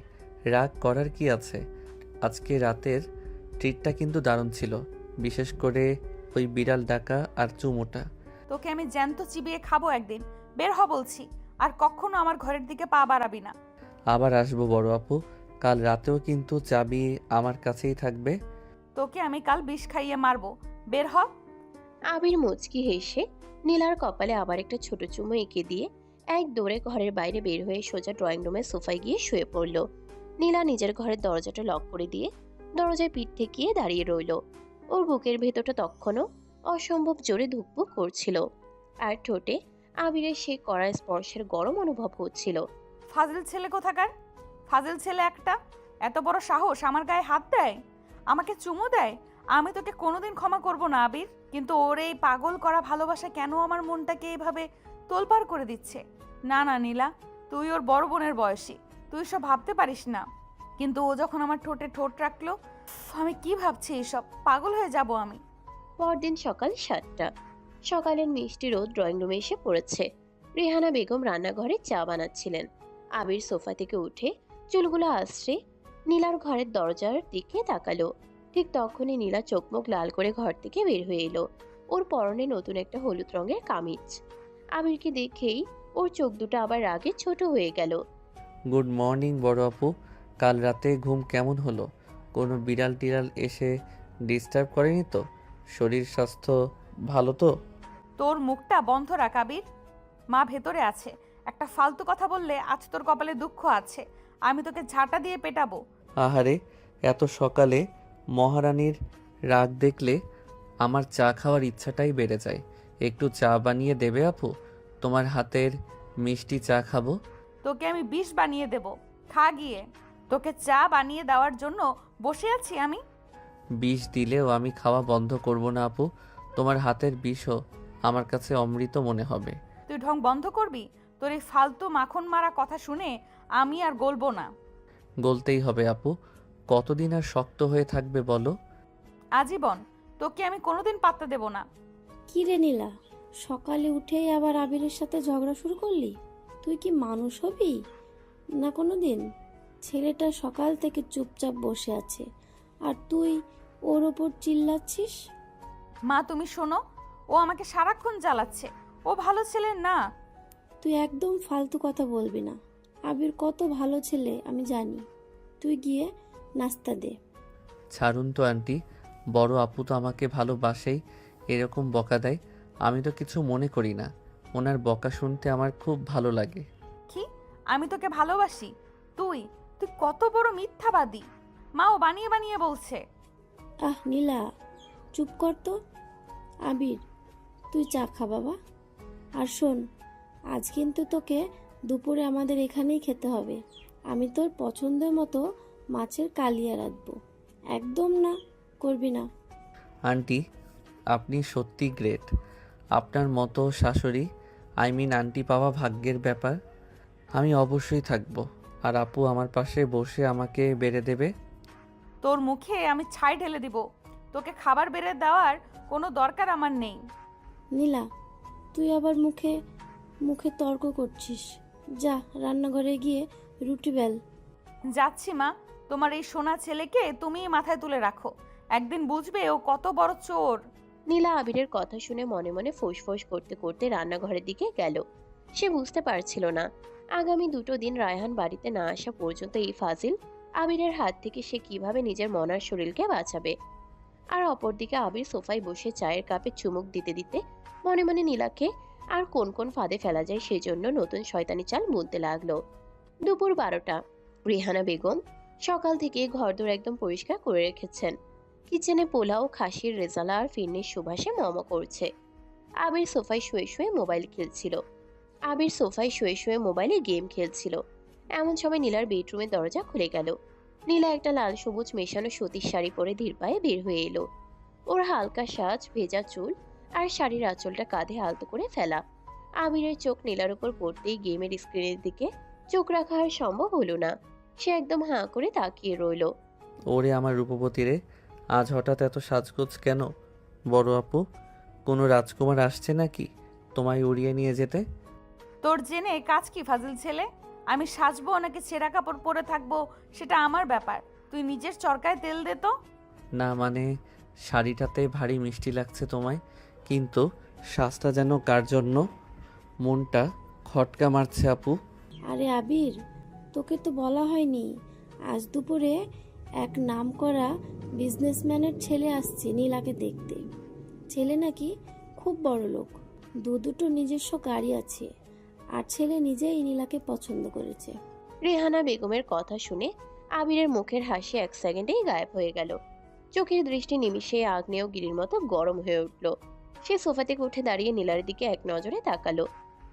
S2: রাগ করার কি আছে? আজকে রাতের ট্রিটটা কিন্তু দারুণ ছিল, বিশেষ করে ওই বিড়াল ডাকা আর চুমোটা।
S1: তোকে আমি জ্যান্ত চিবিয়ে খাবো একদিন। বের হ বলছি। আর কখনো আমার ঘরের দিকে পা বাড়াবি না।
S2: আবার আসবো বড় আপু। কাল রাতেও কিন্তু চাবি আমার কাছেই থাকবে।
S1: তোকে আমি কাল বিষ খাইয়ে মারবো। বের হ।
S3: আবির মুচকি হেসে নীলার কপালে আবার একটা ছোট চুমু এঁকে দিয়ে এক দৌড়ে ঘরের বাইরে বের হয়ে সোজা ড্রয়িং রুমের সোফায় গিয়ে শুয়ে পড়ল। নীলা নিজের ঘরের দরজাটা লক করে দিয়ে দরজায় পিঠ ঠেকিয়ে দাঁড়িয়ে রইল। ওর বুকের ভেতরটা তখনও অসম্ভব জোরে ধুকপুক করছিল, আর ঠোঁটে আবিরের সেই কড়া স্পর্শের গরম অনুভব হচ্ছিল।
S1: ফাজিল ছেলে কোথাকার! ফাজিল ছেলে একটা! এত বড় সাহস আমার গায়ে হাত দেয়, আমাকে চুমু দেয়! আমি তোকে কোনোদিন ক্ষমা করব না আবির। কিন্তু ওর এই পাগল করা ভালোবাসা কেন আমার মনটাকে এইভাবে তোলপাড় করে দিচ্ছে? না না নীলা, তুই ওর বড় বোনের বয়সী, তুই সব ভাবতে পারিস না। কিন্তু ও যখন আমার ঠোঁটে ঠোঁট রাখলো, আমি কি ভাবছি এসব? পাগল হয়ে যাব আমি।
S3: পরদিন সকাল 7টা। সকালের মিষ্টি রোদ ড্রয়িং রুমে এসে পড়েছে। রেহানা বেগম রান্নাঘরে চা বানাচ্ছিলেন। আবির সোফা থেকে উঠে চুলগুলো আশ্রে নীলার ঘরের দরজার দিকে তাকালো। ঠিক তখনই নীলা চোখ মুখ লাল করে ঘর থেকে বের হয়ে এলো। ওর পরনে নতুন একটা হলুদ রঙের কামিজ। আবিরকে দেখেই ওর চোখ দুটো আবার রাগে ছোট হয়ে গেল।
S2: গুড মর্নিং বড় আপু। কাল রাতে ঘুম কেমন হলো? কোনো বিড়াল টিড়াল এসে ডিস্টার্ব করেনি তো? শরীর স্বাস্থ্য ভালো তো?
S1: তোর মুখটা বন্ধ রাখ আবির। মা ভেতরে আছে। একটা ফালতু কথা বললে আজ তোর কপালে দুঃখ আছে। আমি তোকে ঝাঁটা দিয়ে পেটাবো।
S2: আহারে, এত সকালে মহারানীর রাগ দেখলে আমার চা খাওয়ার ইচ্ছাটাই বেড়ে যায়। একটু চা বানিয়ে দেবে আপু? তোমার হাতের মিষ্টি চা খাবো।
S1: তোকে আমি বিষ বানিয়ে দেব, খা গিয়ে। তোকে চা বানিয়ে দেওয়ার জন্য বসে আছি আমি।
S2: বিষ দিলেও আমি খাওয়া বন্ধ করব না আপু। তোমার হাতের বিষও আমার কাছে অমৃত মনে হবে।
S1: তুই ঢং বন্ধ করবি? তোর এই ফালতু মাখন মারা কথা শুনে আমি আর গলবো না।
S2: গলতেই হবে আপু। কতদিন আর শক্ত হয়ে থাকবে বলো?
S1: আজীবন। তোকে আমি কোনোদিন পাত্তা দেব না।
S6: কি রে নীলা, সকালে উঠেই আবার আবিরের সাথে ঝগড়া শুরু করলি? তুই কি মানুষ হবি না কোনো দিন? ছেলেটা সকাল থেকে চুপচাপ বসে আছে আর তুই ওর ওপর চিল্লাচ্ছিস।
S1: মা তুমি শোনো, ও আমাকে সারাক্ষণ জ্বালাচ্ছে। ও ভালো ছেলে না।
S6: তুই একদম ফালতু কথা বলবি না। আবির কত ভালো ছেলে আমি জানি। তুই গিয়ে নাস্তা দে।
S2: ছাড়ুন তো আন্টি, বড় আপু তো আমাকে ভালোবাসেই এরকম বকা দেয়। আমি তো কিছু মনে করি না। ওনার বকা শুনতে আমার খুব ভালো লাগে।
S1: কি? আমি তোকে ভালোবাসি? তুই তুই কত বড় মিথ্যাবাদী! মা ও বানিয়ে বানিয়ে বলছে।
S6: আহ নীলা, চুপ কর তো। আবির, তুই চা খা বাবা। আর শোন, আজ কিন্তু তোকে দুপুরে আমাদের এখানেই খেতে হবে। আমি তোর পছন্দের মতো মাছের কালিয়া রাঁধবো। একদম না করবি না।
S2: আন্টি, আপনি সত্যি গ্রেট। আপনার মতো শাশুড়ি, আন্টি পাওয়া ভাগ্যের ব্যাপার। আমি অবশ্যই থাকবো। আর আপু আমার পাশে বসে আমাকে বেড়ে দেবে।
S1: তোর মুখে আমি ছাই ঢেলে দিব। তোকে খাবার বেড়ে দেওয়ার কোনো দরকার আমার নেই।
S6: নীলা, তুই আবার মুখে মুখে তর্ক করছিস। যা রান্নাঘরে গিয়ে রুটি বেল।
S1: যাচ্ছি মা। তোমার এই সোনা ছেলেকে তুমিই মাথায় তুলে রাখো। একদিন বুঝবে ও কত বড় চোর।
S3: নীলা আবিরের কথা শুনে মনে মনে ফোঁস করতে করতে রান্নাঘরের দিকে গেল। সে বুঝতে পারছিল না আগামী 2 দিন রায়হান বাড়িতে না আসা পর্যন্ত এই ফাজিল আবিরের হাত থেকে সে কিভাবে নিজের মনার শরীরকে বাঁচাবে। আর অপরদিকে আবির সোফায় বসে চায়ের কাপে চুমুক দিতে দিতে মনে মনে নীলাকে আর কোন কোন ফাঁদে ফেলা যায় সেজন্য নতুন শয়তানি চাল বুনতে লাগলো। দুপুর 12টা। রেহানা বেগম সকাল থেকে ঘরদোর একদম পরিষ্কার করে রেখেছেন। কিচেনে পোলাও, খাসির রেজালা আর ফিরনির সুবাসে মম করছে। আবির সোফায় শুয়ে মোবাইলে গেম খেলছিল। এমন সময় নীলার বেডরুমের দরজা খুলে গেল। নীলা একটা লাল সবুজ মেশানো সুতির শাড়ি পরে ধীর পায়ে বের হয়ে এলো। ওর হালকা সাজ, ভেজা চুল আর শাড়ির আঁচলটা কাঁধে আলতো করে ফেলা। আবিরের চোখ নীলার উপর পড়তেই গেমের স্ক্রিনের দিকে চোখ রাখা আর সম্ভব হলো না। সে একদম হাঁ করে তাকিয়ে রইল।
S2: ওরে আমার রূপবতী রে, আজ হঠাৎ এত সাজগোজ কেন? বড় আপু, কোনো রাজকুমার আসছে নাকি তোমায় উড়িয়ে নিয়ে যেতে?
S1: তোর জেনে কাজ কি ফাজিল ছেলে? আমি সাজবো নাকি ছেঁড়া কাপড় পরে থাকবো সেটা আমার ব্যাপার। তুই নিজের চরকায় তেল দে তো।
S2: না মানে, শাড়িটাতে ভারী মিষ্টি লাগছে তোমায়, কিন্তু সাজটা যেন কার জন্য? মনটা খটকা মারছে আপু।
S6: আরে আবির, তোকে তো বলা হয়নি আজ দুপুরে এক নামকরা বিজনেসম্যানের ছেলে আসছে নীলাকে দেখতে। ছেলে নাকি খুব বড় লোক, দুটো নিজস্ব গাড়ি আছে, আর ছেলে নিজেই নীলাকে পছন্দ করেছে।
S3: রেহানা বেগমের কথা শুনে আবিরের মুখের হাসি 1 সেকেন্ডেই গায়েব হয়ে গেল। চোখের দৃষ্টি নিমিষে আগ্নেয়গিরির মতো গরম হয়ে উঠল। সে সোফা থেকে উঠে দাঁড়িয়ে নীলার দিকে এক নজরে তাকালো।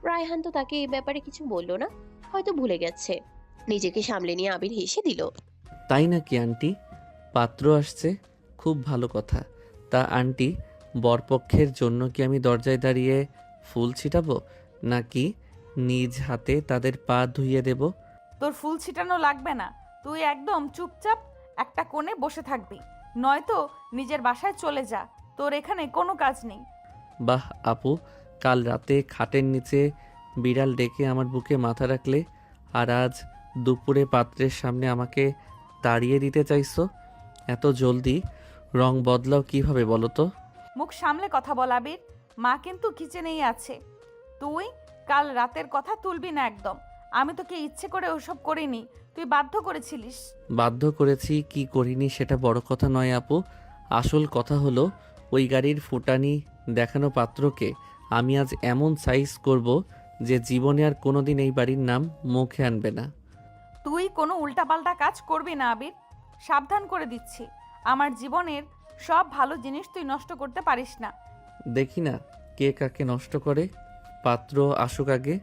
S3: রায়হান তো তাকে এই ব্যাপারে কিছু বলল না, হয়তো ভুলে গেছে। নিজেকে সামলে নিয়ে আবির হেসে দিল।
S2: তাই নাকি আন্টি? পাত্র আসছে, খুব ভালো কথা। তা আন্টি, বরপক্ষের জন্য কি আমি দরজায় দাঁড়িয়ে ফুল ছিটাবো, নাকি নিজ হাতে তাদের পা ধুইয়ে দেব?
S1: তোর ফুল ছিটানো লাগবে না। তুই একদম চুপচাপ একটা কোণে বসে থাকবি, নয়তো নিজের বাসায় চলে যা। তোর এখানে কোনো কাজ নেই।
S2: বাহ আপু, কাল রাতে খাটের নিচে বিড়াল ডেকে আমার বুকে মাথা রাখলে, আর আজ দুপুরে পাত্রের সামনে আমাকে তাড়িয়ে দিতে চাইছো। এত জলদি রং বদলাও কিভাবে বলো তো?
S1: মুখ সামলে কথা বল আবির। মা কিন্তু কিচেনেই আছে। তুই কাল রাতের কথা তুলবি না একদম। আমি তোকে ইচ্ছে করে ওসব করিনি, তুই বাধ্য করেছিলিস।
S2: বাধ্য করেছি কি করিনি সেটা বড় কথা নয় আপু। আসল কথা হলো, ওই গাড়ির ফুটানি দেখানো পাত্রকে আমি আজ এমন সাইজ করব যে জীবনে আর কোনোদিন এই বাড়ির নাম মুখে আনবে না।
S1: তুই কোনো উল্টাপাল্টা কাজ করবি না আবির, সাবধান করে দিচ্ছি। আমার জীবনের সব ভালো জিনিস তুই নষ্ট করতে পারিস না।
S2: দেখি না কে কাকে নষ্ট করে। পাত্র আসুক আগে।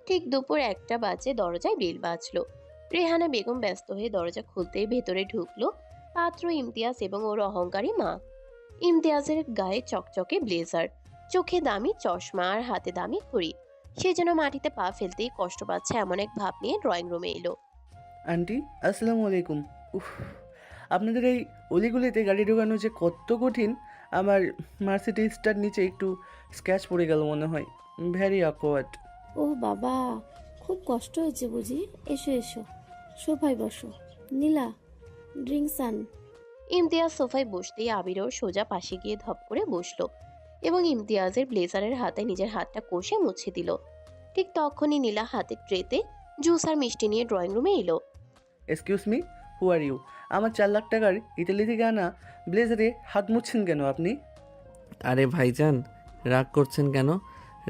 S3: ঠিক দুপুর 1টা বাজে দরজায় বেল বাজলো। রেহানা বেগম ব্যস্ত হয়ে দরজা খুলতেই ভেতরে ঢুকলো পাত্র ইমতিয়াজ এবং ওর অহংকারী মা। ইমতিয়াজের গায়ে চকচকে ব্লেজার, চোখে দামি চশমা আর হাতে দামি ঘড়ি। সে যেন মাটিতে পা ফেলতেই কষ্ট পাচ্ছে এমন এক ভাব নিয়ে ড্রয়িং রুমে এলো।
S7: আন্টি আসসালামু আলাইকুম। উফ, আপনাদের এই অলিগুলিতে গাড়ি ঢোকানো যে কত কঠিন। আমার মার্সিডিজটার নিচে একটু স্ক্র্যাচ পড়ে গেল মনে হয়। Vary awkward.
S6: ও বাবা, খুব কষ্ট হয়েছে বুঝি। এসো এসো, সোফায় বসো। নীলা, ড্রিঙ্কস আন।
S3: ইমতিয়াজ সোফায় বসতেই আবির ওর সোজা পাশে গিয়ে ধপ করে বসলো এবং ইমতিয়াজের ব্লেজারের হাতে নিজের হাতটা কষে মুছে দিল। ঠিক তখনই নীলা হাতের ট্রেতে জুস আর মিষ্টি নিয়ে ড্রয়িং রুমে এলো।
S7: Excuse me, who are you? আমার 4 লাখ টাকার ইতালি থেকে আনা ব্লেজারে হাত মুছছেন কেন আপনি?
S2: আরে ভাইজান, রাগ করছেন কেন?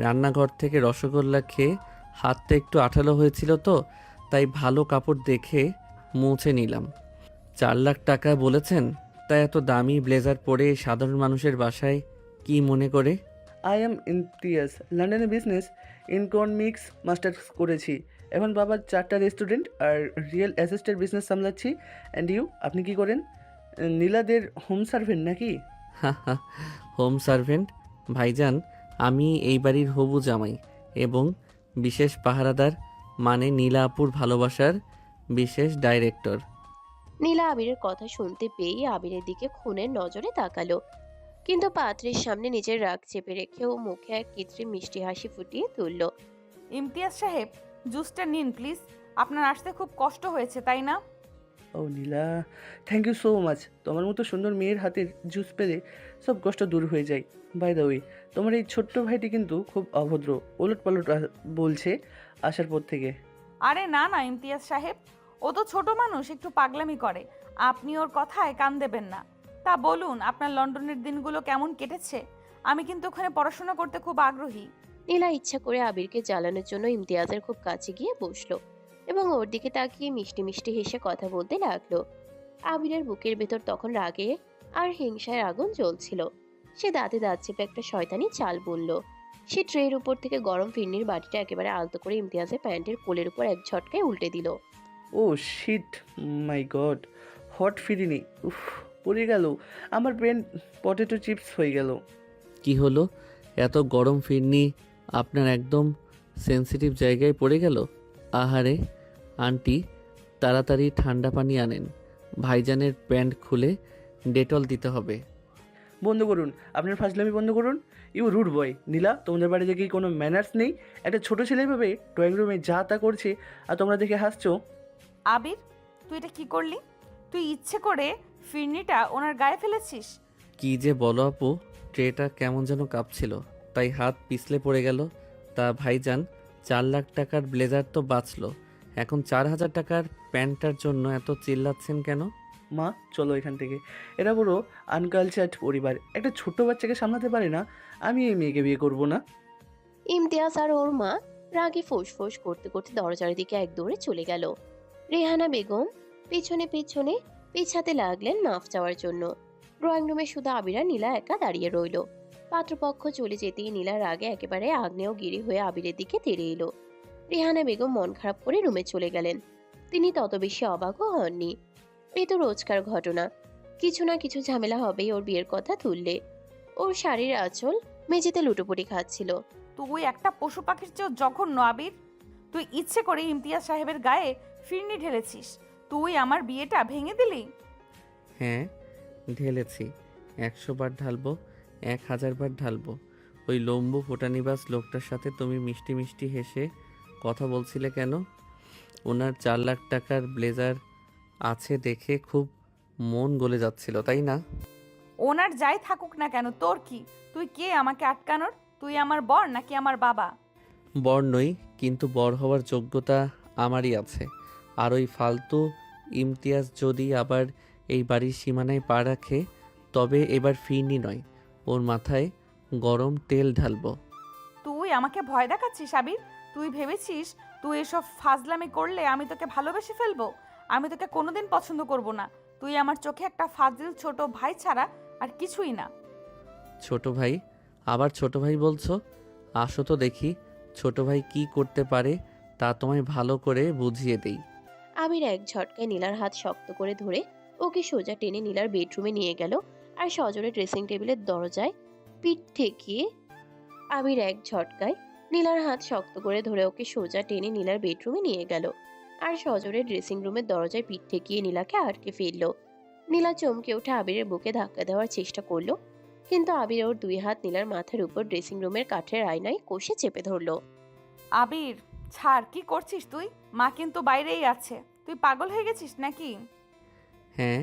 S2: রান্নাঘর থেকে রসগোল্লা খেয়ে হাতটা একটু আঠালো হয়েছিল তো, তাই ভালো কাপড় দেখে মুছে নিলাম। 4 লাখ টাকা বলেছেন, তাই এত দামি ব্লেজার পরে সাধারণ মানুষের বাসায় কি মনে করে?
S7: আই এম ইমতিয়াজ, লন্ডনে বিজনেস ইকোনমিক্স মাস্টার্স করেছি। এখন বাবার 4টা রেস্টুরেন্ট আর রিয়েল অ্যাসেস্টের বিজনেস সামলাচ্ছি। অ্যান্ড ইউ, আপনি কি করেন? নীলাদের হোম সার্ভেন্ট নাকি?
S2: Home servant? ভাইজান, আমি এই বাড়ির হবু জামাই এবং বিশেষ পাহারাদার, মানে নীলা আপুর ভালোবাসার বিশেষ ডাইরেক্টর।
S3: নীলা আবিরের কথা শুনতে পেয়েই আবিরের দিকে খুনের নজরে তাকালো, কিন্তু পাত্রের সামনে নিজের রাগ চেপে রেখেও মুখে এক কৃত্রিম মিষ্টি হাসি ফুটিয়ে তুলল।
S1: ইমতিয়াজ সাহেব, জুসটা নিন প্লিজ। আপনার আসতে খুব কষ্ট হয়েছে তাই না?
S7: ও নীলা, থ্যাংক ইউ সো মাচ। তোমার মতো সুন্দর মেয়ের হাতের জুস পেলে সব কষ্ট দূর হয়ে যায়। বাই দ্য ওয়ে, তোমার এই ছোট্ট ভাইটি কিন্তু খুব অভদ্র, ওলট পালট বলছে আসার পর থেকে।
S1: আরে না না ইমতিয়াজ সাহেব, ও তো ছোট মানুষ, একটু পাগলামি করে। আপনি ওর কথায় কান দেবেন না। তা বলুন, আপনার লন্ডনের দিনগুলো কেমন কেটেছে? আমি কিন্তু ওখানে পড়াশোনা করতে খুব আগ্রহী।
S3: নীলা ইচ্ছা করে আবিরকে জ্বালানোর জন্য ইমতিয়াজের খুব কাছে গিয়ে বসলো এবং ওর দিকে তাকিয়ে মিষ্টি মিষ্টি হেসে কথা বলতে লাগলো। আবিরের বুকের ভেতর তখন রাগে আর হিংসায় আগুন জ্বলছিল। সে দাঁতে দাঁত চেপে একটা শয়তানি চাল বলল। সে ট্রের উপর থেকে গরম ফিরনির বাটিটা একেবারে আলতো করে ইমতিয়াজের প্যান্টের কোলের উপর এক ঝটকায় উল্টে দিল।
S7: ও শিট, মাই গড, হট ফিরিনি। উফ, পড়ে গেল। আমার ব্রেন পটেটো চিপস হয়ে গেল।
S2: কি হলো? এত গরম ফিরনি আপনার একদম সেনসিটিভ জায়গায় পড়ে গেল? আহারে আন্টি, তাড়াতাড়ি ঠান্ডা পানি আনেন। ভাইজানের প্যান্ট খুলে ডেটল দিতে হবে।
S7: বন্ধ করুন, আপনার ফাজলামি বন্ধ করুন। ইউ রুড বয়। নীলা, তোমাদের বাড়িতে কি কোনো ম্যানার্স নেই? একটা ছোট ছেলে ভাবে ড্রয়িং রুমে যা তা করছে আর তোমরা দেখে হাসছো।
S1: আবির, তুই এটা কি করলি? তুই ইচ্ছে করে ফিরনিটা ওনার গায়ে ফেলেছিস?
S2: কি যে বলো আপু, ট্রেটা কেমন যেন কাঁপছিল, তাই হাত পিছলে পড়ে গেল। তা ভাইজান, 4 লাখ টাকার ব্লেজার তো বাঁচলো, এখন 4,000 টাকার প্যান্টটার জন্য এত চিল্লাচ্ছেন কেন?
S7: মা, চলো এখান থেকে। এরা বড় আনকালচার্ড পরিবার, একটা ছোট্ট বাচ্চাকে সামলাতে পারে না। আমি এই মেয়েকে বিয়ে করব না।
S3: ইমতিয়াজ আর ওর মা রাগে ফোঁস করতে করতে দরজার দিকে এক দৌড়ে চলে গেল। রেহানা বেগম পিছনে পিছনে পিছাতে লাগলেন মাফ চাওয়ার জন্য। ড্রয়িং রুমে শুধু আবির আর নীলা একা দাঁড়িয়ে রইল। পাত্রপক্ষ চলে যেতেই নীলার রাগে একেবারে আগ্নেয়গিরি হয়ে আবিরের দিকে তেড়ে এলো। রেহানা বেগম মন খারাপ করে রুমে চলে গেলেন। তিনি তত বেশি অবাকও হননি। এই তো রোজকার ঘটনা, কিছু না কিছু ঝামেলা হবেই ওর বিয়ের কথা তুললে। ওর শাড়ির আঁচল মেঝেতে লুটোপুটি খাচ্ছিল।
S1: তুই একটা পশু পাখির চেয়েও জঘন্য আবির। তুই ইচ্ছে করে ইমতিয়াজ সাহেবের গায়ে ফিরনি ঢেলেছিস। তুই আমার বিয়েটা ভেঙে দিলি।
S2: হ্যাঁ, ঢেলেছি। 100 বার ঢালবো, 1000 বার ঢালবো। ওই লম্বু ফোটানিবাস লোকটার সাথে তুমি মিষ্টি মিষ্টি হেসে কথা বলছিলে কেন? ওনার 4 লাখ টাকার ব্লেজার আছে দেখে খুব মন গলে যাচ্ছিল, তাই না?
S1: ওনার যাই থাকুক না কেন, তোর কি? তুই কে আমাকে আটকানোর? তুই আমার বর নাকি আমার বাবা?
S2: বর নই, কিন্তু বর হওয়ার যোগ্যতা আমারই আছে। আর ওই ফালতু ইমতিয়াজ যদি আবার এই বাড়ির সীমানায় পা রাখে, তবে এবার ফিরনি নয়, ওর মাথায় গরম তেল ঢালবো।
S1: তুই আমাকে ভয় দেখাচ্ছিস আবির? তুই ভেবেছিস তুই এসব ফাজলামি করলে আমি তোকে ভালোবেসে ফেলবো? আমি তোকে কোনোদিন পছন্দ করব না। তুই আমার চোখে একটা ফাজিল ছোট ভাই ছাড়া আর কিছুই না।
S2: ছোট ভাই? আবার ছোট ভাই বলছো? আসো তো দেখি ছোট ভাই কি করতে পারে, তা তোমায় ভালো করে বুঝিয়ে দেই।
S3: আবির এক ঝটকায় নীলার হাত শক্ত করে ধরে ওকে সোজা টেনে নীলার বেডরুমে নিয়ে গেল আর সজোরে ড্রেসিং টেবিলের দরজায় পিঠ ঠেকিয়ে আবির এক ঝটকায় নীলার হাত শক্ত করে ধরে ওকে সোজা টেনে নীলার বেডরুমে নিয়ে গেল। আর সজোরে ড্রেসিং রুমের দরজায় পিঠ ঠেকিয়ে নীলাকে আটকে ফেলল। নীলা চমকে উঠে আবিরের বুকে ধাক্কা দেওয়ার চেষ্টা করলো, কিন্তু আবির ওর দুই হাত নীলার মাথার উপর ড্রেসিং রুমের কাঠের আয়নায় কষে চেপে ধরলো।
S1: আবির ছাড়, কি করছিস তুই? মা কিন্তু বাইরেই আছে। তুই পাগল হয়ে গেছিস নাকি?
S2: হ্যাঁ,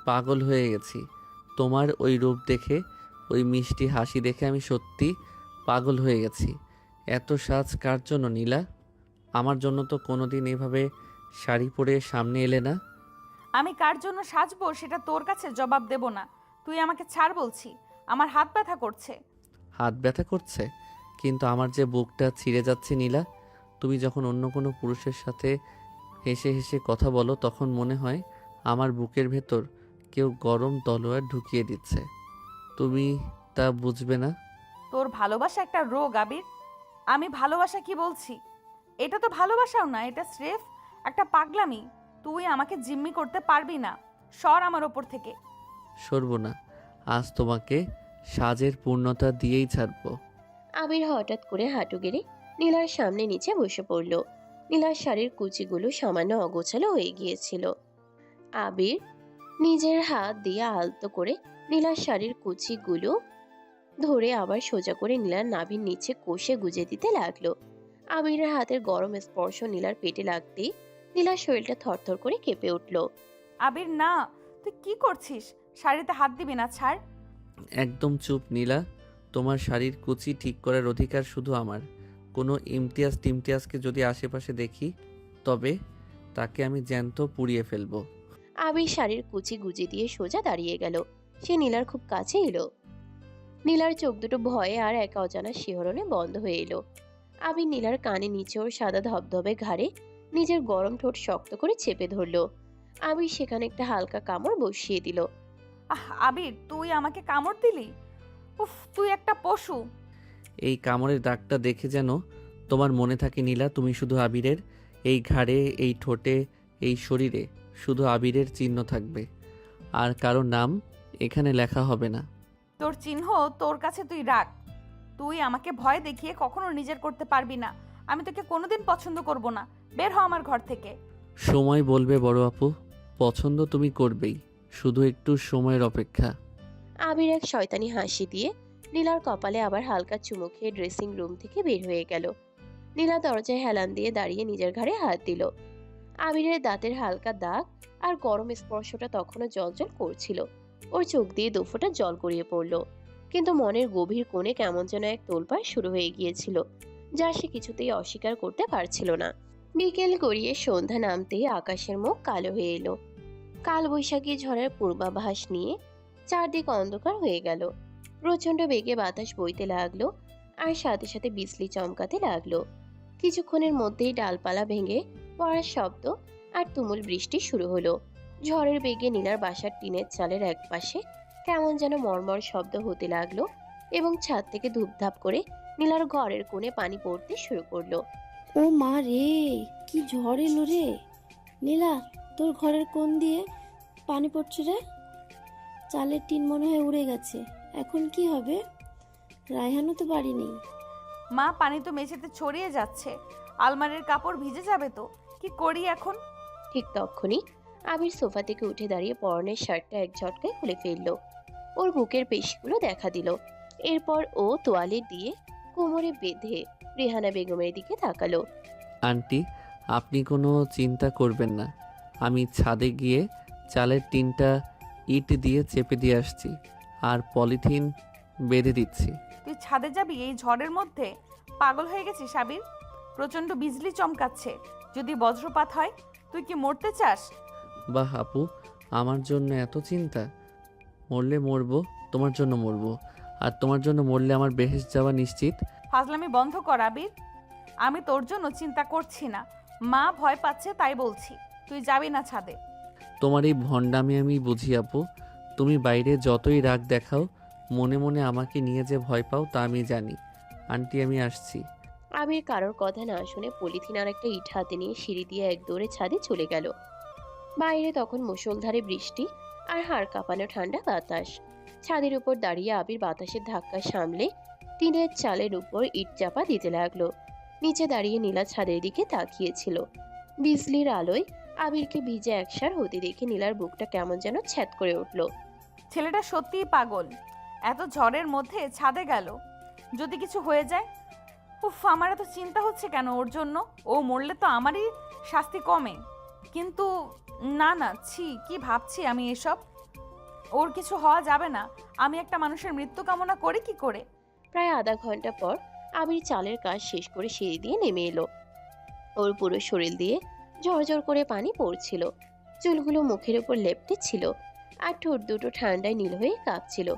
S2: পাগল হয়ে গেছি। তোমার ওই রূপ দেখে, ওই মিষ্টি হাসি দেখে আমি সত্যি পাগল হয়ে গেছি। এত সাজ কার জন্য নীলা? আমার জন্য তো কোনোদিন এভাবে শাড়ি পরে সামনে এলে না।
S1: আমি কার জন্য সাজবো সেটা তোর কাছে জবাব দেব না। তুই আমাকে ছাড় বলছি, আমার হাত ব্যথা করছে।
S2: হাত ব্যথা করছে, কিন্তু আমার যে বুকটা ছিঁড়ে যাচ্ছে নীলা। তুমি যখন অন্য কোনো পুরুষের সাথে হেসে হেসে কথা বলো তখন মনে হয় আমার বুকের ভেতর কেউ গরম তলোয়ার ঢুকিয়ে দিচ্ছে। তুমি তা বুঝবে না।
S1: তোর ভালোবাসা একটা রোগ আবির। আমি ভালোবাসা কি বলছি? এটা তো ভালোবাসাও না, এটা স্রেফ একটা পাগলামি। তুই আমাকে জিম্মি করতে পারবি না। সর আমার ওপর থেকে।
S2: সরব না, আজ তোমাকে সাজের পূর্ণতা দিয়েই ছাড়বো।
S3: আবির হঠাৎ করে হাঁটু গেড়ে নীলার সামনে নিচে বসে পড়ল। নীলার শাড়ির কুচিগুলো সামান্য অগোছালো হয়ে গিয়েছিল। আবির নিজের হাত দিয়ে আলতো করে নীলার শাড়ির কুচিগুলো ধরে আবার সোজা করে নীলার নাভির নিচে কষে গুজে দিতে লাগলো। আবিরের হাতের গরম স্পর্শ নীলার পেটে লাগতেই নীলার শরীরটা থরথর করে কেঁপে উঠল।
S1: আবির না, তুই কি করছিস? শাড়িতে হাত দিবি না, ছাড়।
S2: একদম চুপ নীলা। তোমার শাড়ির কুচি ঠিক করার অধিকার শুধু আমার। কোনো ইমতিয়াজ টিমতিয়াজকে যদি আশেপাশে দেখি তবে তাকে আমি জ্যান্ত পুড়িয়ে ফেলবো।
S3: আবির শাড়ির কুচি গুজে দিয়ে সোজা দাঁড়িয়ে গেল। সে নীলার খুব কাছে এলো। নীলার চোখ দুটো ভয়ে আর এক অজানা শিহরণে বন্ধ হয়ে এলো। আবির নীলার কানে নিচে ওর সাদা ধবধবে ঘাড়ে নিজের গরম ঠোঁট শক্ত করে চেপে ধরলো। আবির সেখানে একটা হালকা কামড় বসিয়ে দিল।
S1: আবির, তুই আমাকে কামড় দিলি? উফ, তুই একটা পশু।
S2: এই কামড়ের দাগটা দেখে যেন তোমার মনে থাকে নীলা, তুমি শুধু আবিরের। এই ঘাড়ে, এই ঠোঁটে, এই শরীরে শুধু আবিরের চিহ্ন থাকবে, আর কারো নাম এখানে লেখা হবে না।
S1: তোর চিহ্ন তোর কাছে তুই রাখ। তুই আমাকে ভয় দেখিয়ে কখনো নিজের করতে পারবি না। আমি তোকে কোনোদিন পছন্দ করব না। বের হ আমার ঘর থেকে।
S2: সময় বলবে বড় আপু, পছন্দ তুমি করবেই, শুধু একটু সময়ের অপেক্ষা।
S3: আবির এক শয়তানি হাসি দিয়ে নীলার কপালে আবার হালকা চুমু খেয়ে ড্রেসিং রুম থেকে বের হয়ে গেল। নীলা দরজায় হেলান দিয়ে দাঁড়িয়ে নিজের ঘাড়ে হাত দিল। আবিরের দাঁতের হালকা দাগ আর গরম স্পর্শটা তখনও জলজল করছিল। ওর চোখ দিয়ে দুফোঁটা জল গড়িয়ে পড়ল, কিন্তু মনের গভীর কোণে কেমন যেন এক তোলপাড় শুরু হয়ে গিয়েছিল, যা সে কিছুতেই অস্বীকার করতে পারছিল না। বিকেল গড়িয়ে সন্ধ্যা নামতেই আকাশের মুখ কালো হয়ে এলো। কাল বৈশাখী ঝড়ের পূর্বাভাস নিয়ে চারদিক অন্ধকার হয়ে গেল। প্রচন্ড বেগে বাতাস বইতে লাগলো, আর সাথে সাথে বিজলি চমকাতে লাগলো। কিছুক্ষণের মধ্যেই ডালপালা ভেঙে পড়ার শব্দ আর তুমুল বৃষ্টি শুরু হলো। ঝড়ের বেগে নীলার বাসার টিনের চালের এক পাশে কেমন যেন মর্মর শব্দ হতে লাগলো, এবং ছাদ থেকে ধূপধাপ করে নীলার ঘরের কোণে পানি পড়তে শুরু করলো।
S6: ও মা রে, কি ঝড় এলো রে! নীলা, তোর ঘরের কোণ দিয়ে পানি পড়ছে রে। চালের টিন মনে হয় উড়ে গেছে। এখন কি হবে? রায়হানও তো বাড়ি নেই।
S1: মা, পানি তো মেঝেতে ছড়িয়ে যাচ্ছে। আলমারির কাপড় ভিজে যাবে তো। কি করি এখন?
S3: ঠিক তখনই আবির সোফা থেকে উঠে দাঁড়িয়ে পরনের শার্টটা এক ঝটকায় খুলে ফেললো। ওর বুকের পেশিগুলো দেখা দিল। এরপর ও তোয়ালে দিয়ে কোমরে বেঁধে রেহানা বেগমের দিকে তাকালো।
S2: আন্টি, আপনি কোনো চিন্তা করবেন না, আমি ছাদে গিয়ে চালের টিনটা ইট দিয়ে চেপে দিয়ে আসছি, আর পলিথিন বেঁধে দিচ্ছি।
S1: তুই ছাদে যাবি এই ঝড়ের মধ্যে? পাগল হয়ে গেছিস আবির? প্রচন্ড বিজলি চমকাচ্ছে। যদি বজ্রপাত হয়, তুই কি মরতে চাস?
S2: বাহ আপু, আমার জন্য এত চিন্তা। মরলে মরবো, তোমার জন্য মরবো, আর তোমার জন্য মরলে আমার বেহেশত যাওয়া নিশ্চিত।
S1: ফাজলামি বন্ধ কর আবির। আমি তোর জন্য চিন্তা করছি না। মা ভয় পাচ্ছে তাই বলছি। তুই যাবি না ছাদে।
S2: তোমার এই ভণ্ডামি আমি বুঝি আপু। তুমি বাইরে যতই রাগ দেখাও, মনে মনে আমাকে নিয়ে যে ভয় পাও তা আমি জানি। আন্টি, আমি আসছি।
S3: আবির কারোর কথা না শুনে পলিথিন আর একটা ইট হাতে নিয়ে সিঁড়ি দিয়ে এক দৌড়ে ছাদে চলে গেল। বাইরে তখন মুষলধারে বৃষ্টি আর হাড় কাঁপানো ঠান্ডা বাতাস। ছাদের উপর দাঁড়িয়ে আবির বাতাসের ধাক্কা সামলে টিনের চালের উপর ইট চাপা দিতে লাগলো। নিচে দাঁড়িয়ে নীলা ছাদের দিকে তাকিয়েছিল। বিজলির আলোয় আবিরকে ভিজে একসার হতে দেখে নীলার বুকটা কেমন যেন ছ্যাদ করে উঠল।
S1: ছেলেটা সত্যিই পাগল, এত ঝড়ের মধ্যে ছাদে গেল, যদি কিছু হয়ে যায়। উফ, আমার এত চিন্তা হচ্ছে কেন ওর জন্য। ও মরলে তো আমারই শাস্তি কমে, কিন্তু না না, ছি, কি ভাবছি আমি এসব। ওর কিছু হওয়া যাবে না। আমি একটা মানুষের মৃত্যু কামনা করি কি করে?
S3: প্রায় আধা ঘন্টা পর আবির চালের কাজ শেষ করে সিঁড়ি দিয়ে নেমে এলো। ওর পুরো শরীর দিয়ে ঝরঝর করে পানি পড়ছিল, চুলগুলো মুখের উপর লেপ্টে ছিল, আর ঠোঁট দুটো ঠান্ডায় নীল হয়ে কাঁপছিল।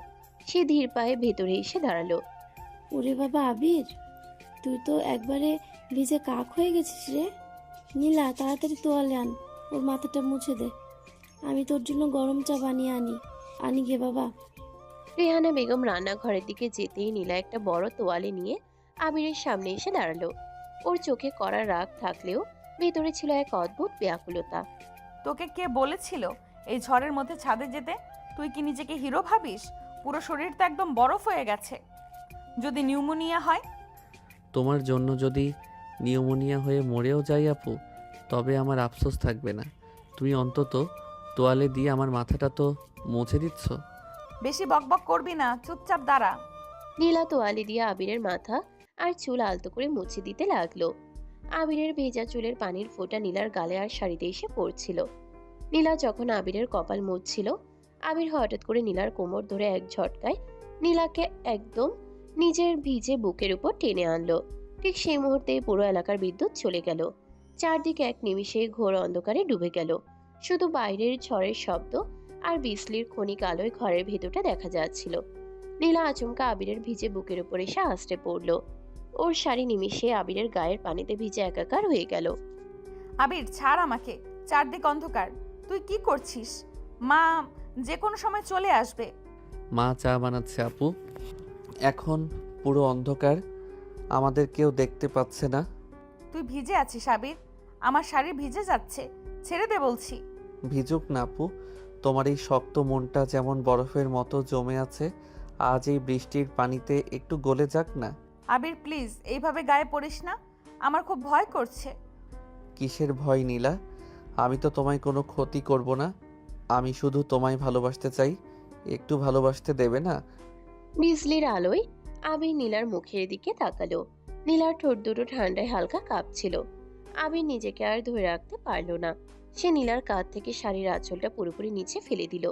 S3: সে ধীর পায়ে ভেতরে এসে দাঁড়ালো।
S6: ওরে বাবা আবির, তুই তো একবারে ভিজে কাক হয়ে গেছিস রে। নীলা, তাড়াতাড়ি তোয়ালে আন, ওর মাথাটা মুছে দে। আমি তোর জন্য গরম চা বানিয়ে আনি গে বাবা।
S3: রেহানা বেগম রান্নাঘরের দিকে যেতেই নীলা একটা বড় তোয়ালে নিয়ে আবিরের সামনে এসে দাঁড়ালো। ওর চোখে কড়া রাগ থাকলেও ভেতরে ছিল এক অদ্ভুত ব্যাকুলতা।
S1: তোকে কে বলেছিল এই ঝড়ের মধ্যে ছাদে যেতে? তুই কি নিজেকে হিরো ভাবিস? পুরো শরীর তো একদম বরফ হয়ে গেছে। যদি নিউমোনিয়া হয়?
S2: তোমার জন্য যদি নিউমোনিয়া হয়ে মরেও যাই আপু, তবে আমার আফসোস থাকবে না। তুমি অন্তত তোয়ালে দিয়ে আমার মাথাটা তো মুছে দিচ্ছ।
S1: বেশি বকবক করবি না, চুপচাপ দাঁড়া।
S3: নীলা তোয়ালে দিয়ে আবিরের মাথা আর চুল আলতো করে মুছে দিতে লাগলো। আবিরের ভেজা চুলের পানির ফোঁটা নীলার গালে আর শাড়িতে এসে পড়ছিল। নীলা যখন আবিরের কপাল মুছছিল, আবির হঠাৎ করে নীলার কোমর ধরে এক ঝটকায় নীলাকে একদম নিজের ভিজে বুকের উপর টেনে আনলো। ঠিক সেই মুহূর্তে পুরো এলাকার বিদ্যুৎ চলে গেল। চারদিকে এক নিমিষে ঘোর অন্ধকারে ডুবে গেল। শুধু বাইরের ঝড়ের শব্দ আর বিজলির ক্ষণিক আলোয় ঘরের ভেতরটা দেখা যাচ্ছিল। নীলা আচমকা আবিরের ভিজে বুকের উপর এসে আছড়ে পড়ল। ওর শাড়ি নিমিষে আবিরের গায়ের পানিতে ভিজে একাকার হয়ে গেল।
S1: আবির, ছাড় আমাকে, চারদিক অন্ধকার। তুই কি করছিস? মা যে কোনো সময় চলে আসবে।
S2: মা চা বানাচ্ছে আপু। এখন পুরো অন্ধকার, আমাদের কেউ দেখতে পাচ্ছে না।
S1: তুই ভিজে আছিস আবির, আমার শাড়ি ভিজে যাচ্ছে, ছেড়ে দে বলছি।
S2: ভিজুক না আপু, তোমার এই শক্ত মনটা যেমন বরফের মতো জমে আছে, আজ এই বৃষ্টির পানিতে একটু গলে যাক না।
S1: আবির প্লিজ, এইভাবে গায়ে পড়িস না, আমার খুব ভয় করছে।
S2: কিসের ভয় নীলা? আমি তো তোমায় কোনো ক্ষতি করব না। আমি শুধু তোমায় ভালোবাসতে চাই, একটু ভালোবাসতে দেবে না?
S3: বিজলির আলোয় আবির নীলার মুখের দিকে তাকালো। নীলার ঠোঁট দুটো ঠান্ডায় হালকা কাঁপছিল। আবির নিজেকে আর ধরে রাখতে পারল না। সে নীলার কাঁধ থেকে শাড়ির আঁচলটা পুরোপুরি নিচে ফেলে দিল।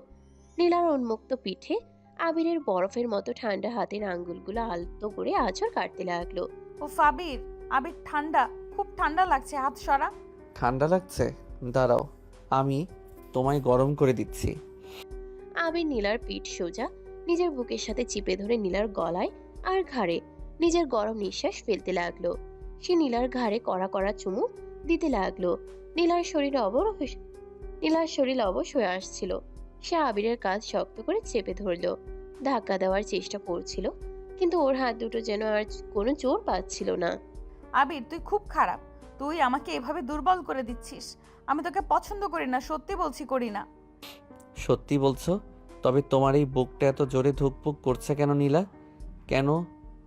S3: নীলার উন্মুক্ত পিঠে আবিরের বরফের মতো ঠান্ডা হাতের আঙ্গুলগুলো আলতো করে আঁচড় কাটতে লাগলো।
S1: উফ আবির, আবির ঠান্ডা, খুব ঠান্ডা লাগছে, হাত সরা।
S2: ঠান্ডা লাগছে? দাঁড়াও, আমি তোমায় গরম করে দিচ্ছি।
S3: আবির নীলার পিঠ সোজা নিজের বুকের সাথে চিপে ধরে নীলার গলায় আর ঘাড়ে নিজের গরম নিঃশ্বাস ফেলতে লাগলো। সে নীলার ঘাড়ে কড়া কড়া চুমু দিতে লাগলো। নীলার শরীর অবশ হয়ে আসছিল। সে আবিরের কাঁধ শক্ত করে চেপে ধরলো, ধাক্কা দেওয়ার চেষ্টা করছিল, কিন্তু ওর হাত দুটো যেন আর কোনো জোর পাচ্ছিল না।
S1: আবির তুই খুব খারাপ, তুই আমাকে এভাবে দুর্বল করে দিচ্ছিস। আমি তোকে পছন্দ করি না, সত্যি বলছি, করি না।
S2: সত্যি বলছো? তবে তোমার এই বুকটা এত জোরে ধুকপুক করছে কেন নীলা? কেন